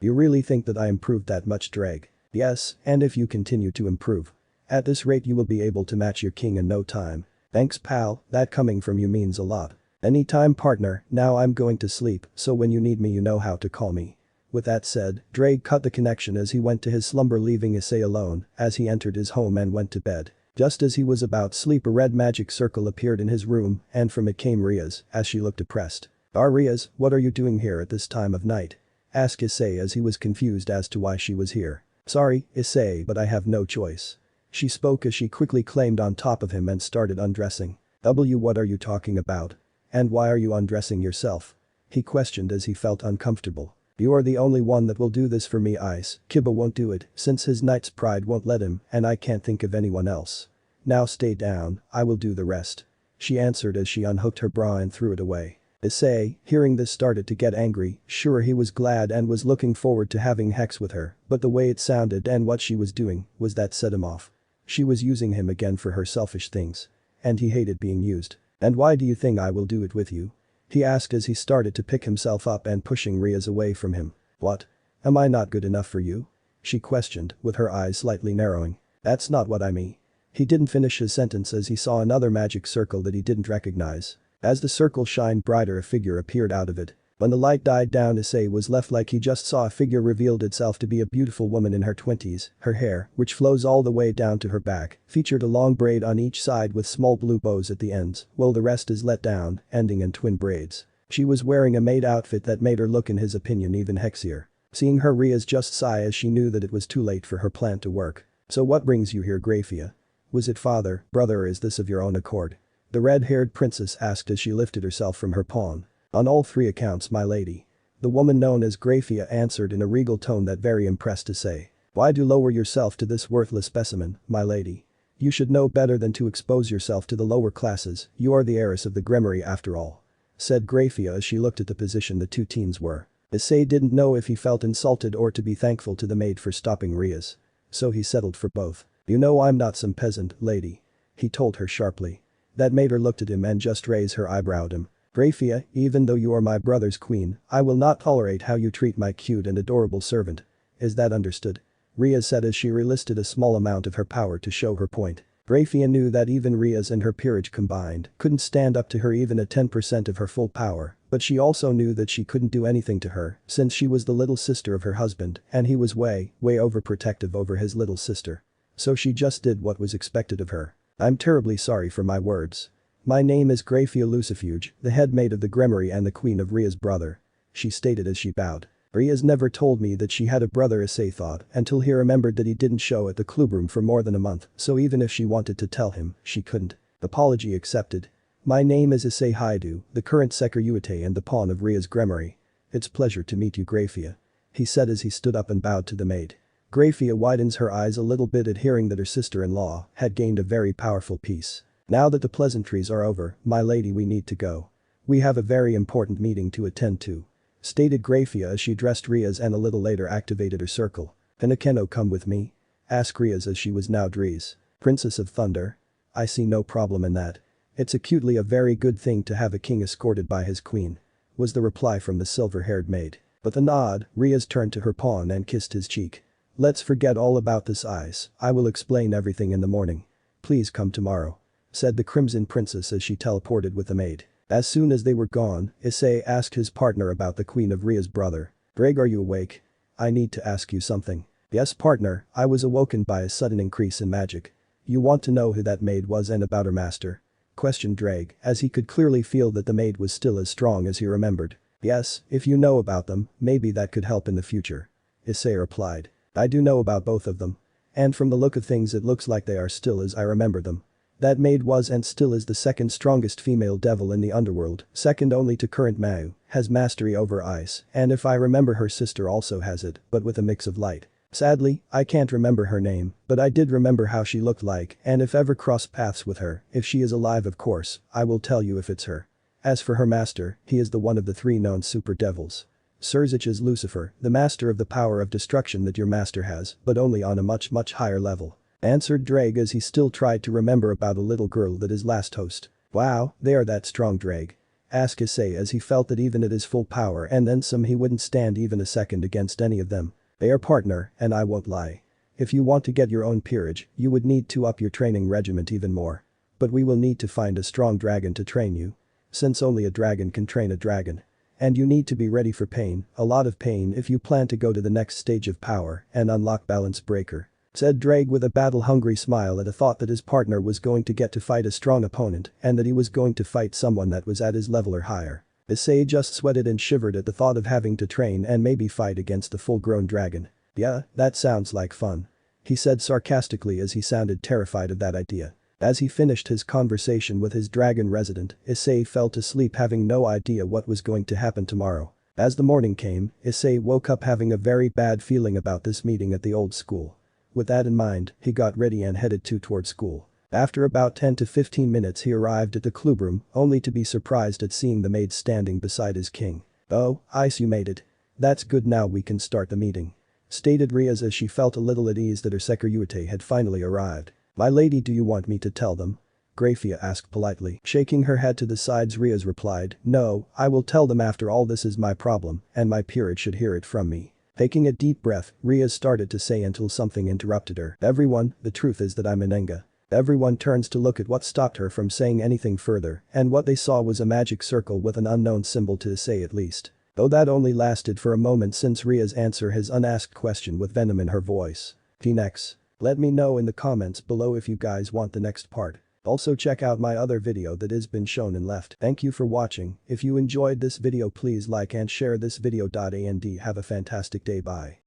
"You really think that I improved that much, Drake?" "Yes, and if you continue to improve. At this rate you will be able to match your king in no time." "Thanks, pal, that coming from you means a lot." "Anytime, partner, now I'm going to sleep, so when you need me you know how to call me." With that said, Drake cut the connection as he went to his slumber, leaving Issei alone as he entered his home and went to bed. Just as he was about sleep, a red magic circle appeared in his room and from it came Rias as she looked depressed. Rias, what are you doing here at this time of night?" asked Issei as he was confused as to why she was here. "Sorry, Issei, but I have no choice," she spoke as she quickly climbed on top of him and started undressing. What are you talking about? And why are you undressing yourself?" he questioned as he felt uncomfortable. "You are the only one that will do this for me, Ice. Kiba won't do it since his knight's pride won't let him and I can't think of anyone else. Now stay down, I will do the rest," she answered as she unhooked her bra and threw it away. Issei, hearing this, started to get angry. Sure, he was glad and was looking forward to having sex with her, but the way it sounded and what she was doing was that set him off. She was using him again for her selfish things. And he hated being used. "And why do you think I will do it with you?" he asked as he started to pick himself up and pushing Rias away from him. "What? Am I not good enough for you?" she questioned, with her eyes slightly narrowing. "That's not what I mean." He didn't finish his sentence as he saw another magic circle that he didn't recognize. As the circle shined brighter, a figure appeared out of it. When the light died down, Issei was left like he just saw a figure revealed itself to be a beautiful woman in her 20s. Her hair, which flows all the way down to her back, featured a long braid on each side with small blue bows at the ends, while the rest is let down, ending in twin braids. She was wearing a maid outfit that made her look, in his opinion, even sexier. Seeing her, Rias just sighed as she knew that it was too late for her plan to work. "So what brings you here, Grafia? Was it father, brother, or is this of your own accord?" the red-haired princess asked as she lifted herself from her pawn. "On all 3 accounts, my lady," the woman known as Grafia answered in a regal tone that very impressed Issei. "Why do lower yourself to this worthless specimen, my lady? You should know better than to expose yourself to the lower classes, you are the heiress of the Gremory after all," said Grafia as she looked at the position the 2 teens were. Issei didn't know if he felt insulted or to be thankful to the maid for stopping Rias. So he settled for both. "You know I'm not some peasant, lady," he told her sharply. That made her look at him and just raise her eyebrow at him. "Grafia, even though you are my brother's queen, I will not tolerate how you treat my cute and adorable servant. Is that understood?" Rias said as she relisted a small amount of her power to show her point. Grafia knew that even Rias and her peerage combined couldn't stand up to her even at 10% of her full power, but she also knew that she couldn't do anything to her since she was the little sister of her husband and he was way overprotective over his little sister. So she just did what was expected of her. "I'm terribly sorry for my words. My name is Graphia Lucifuge, the head maid of the Gremory and the queen of Ria's brother. She stated as she bowed. Rias never told me that she had a brother, Issei thought, until he remembered that he didn't show at the clubroom for more than a month, so even if she wanted to tell him, she couldn't. Apology accepted. My name is Issei Haidu, the current secretary and the pawn of Ria's Gremory. It's pleasure to meet you, Graphia. He said as he stood up and bowed to the maid. Graphia widens her eyes a little bit at hearing that her sister-in-law had gained a very powerful piece. Now that the pleasantries are over, my lady, we need to go. We have a very important meeting to attend to. Stated Graphia as she dressed Rias and a little later activated her circle. Can Akeno come with me? Asked Rias as she was now Dries. Princess of Thunder? I see no problem in that. It's acutely a very good thing to have a king escorted by his queen. Was the reply from the silver-haired maid. With a nod, Rias turned to her pawn and kissed his cheek. Let's forget all about this, Ice. I will explain everything in the morning. Please come tomorrow. Said the Crimson Princess as she teleported with the maid. As soon as they were gone, Issei asked his partner about the queen of Ria's brother. Drake, are you awake? I need to ask you something. Yes, partner, I was awoken by a sudden increase in magic. You want to know who that maid was and about her master? Questioned Drake, as he could clearly feel that the maid was still as strong as he remembered. Yes, if you know about them, maybe that could help in the future. Issei replied. I do know about both of them. And from the look of things it looks like they are still as I remember them. That maid was and still is the second strongest female devil in the underworld, second only to current Mau, has mastery over ice, and if I remember her sister also has it, but with a mix of light. Sadly, I can't remember her name, but I did remember how she looked like, and if ever cross paths with her, if she is alive of course, I will tell you if it's her. As for her master, he is the one of the 3 known super devils. Surzich is Lucifer, the master of the power of destruction that your master has, but only on a much higher level. Answered Drake as he still tried to remember about a little girl that his last host. Wow, they are that strong, Drake. Asked Issei as he felt that even at his full power and then some he wouldn't stand even a second against any of them. They are partner, and I won't lie. If you want to get your own peerage, you would need to up your training regiment even more. But we will need to find a strong dragon to train you. Since only a dragon can train a dragon. And you need to be ready for pain, a lot of pain if you plan to go to the next stage of power and unlock Balance Breaker. Said Drake with a battle-hungry smile at a thought that his partner was going to get to fight a strong opponent and that he was going to fight someone that was at his level or higher. Issei just sweated and shivered at the thought of having to train and maybe fight against the full-grown dragon. Yeah, that sounds like fun. He said sarcastically as he sounded terrified of that idea. As he finished his conversation with his dragon resident, Issei fell to sleep having no idea what was going to happen tomorrow. As the morning came, Issei woke up having a very bad feeling about this meeting at the old school. With that in mind, he got ready and headed towards school. After about 10 to 15 minutes he arrived at the clubroom, only to be surprised at seeing the maid standing beside his king. Oh, Ice, you made it. That's good, now we can start the meeting. Stated Rias as she felt a little at ease that her secretary had finally arrived. My lady, do you want me to tell them? Graphia asked politely. Shaking her head to the sides, Rias replied, no, I will tell them after all. This is my problem, and my peerage should hear it from me. Taking a deep breath, Rias started to say until something interrupted her. Everyone, the truth is that I'm Enenga. Everyone turns to look at what stopped her from saying anything further, and what they saw was a magic circle with an unknown symbol to say at least. Though that only lasted for a moment since Rias answered his unasked question with venom in her voice. Phoenix. Let me know in the comments below if you guys want the next part. Also check out my other video that has been shown and left. Thank you for watching. If you enjoyed this video please like and share this video. And have a fantastic day. Bye.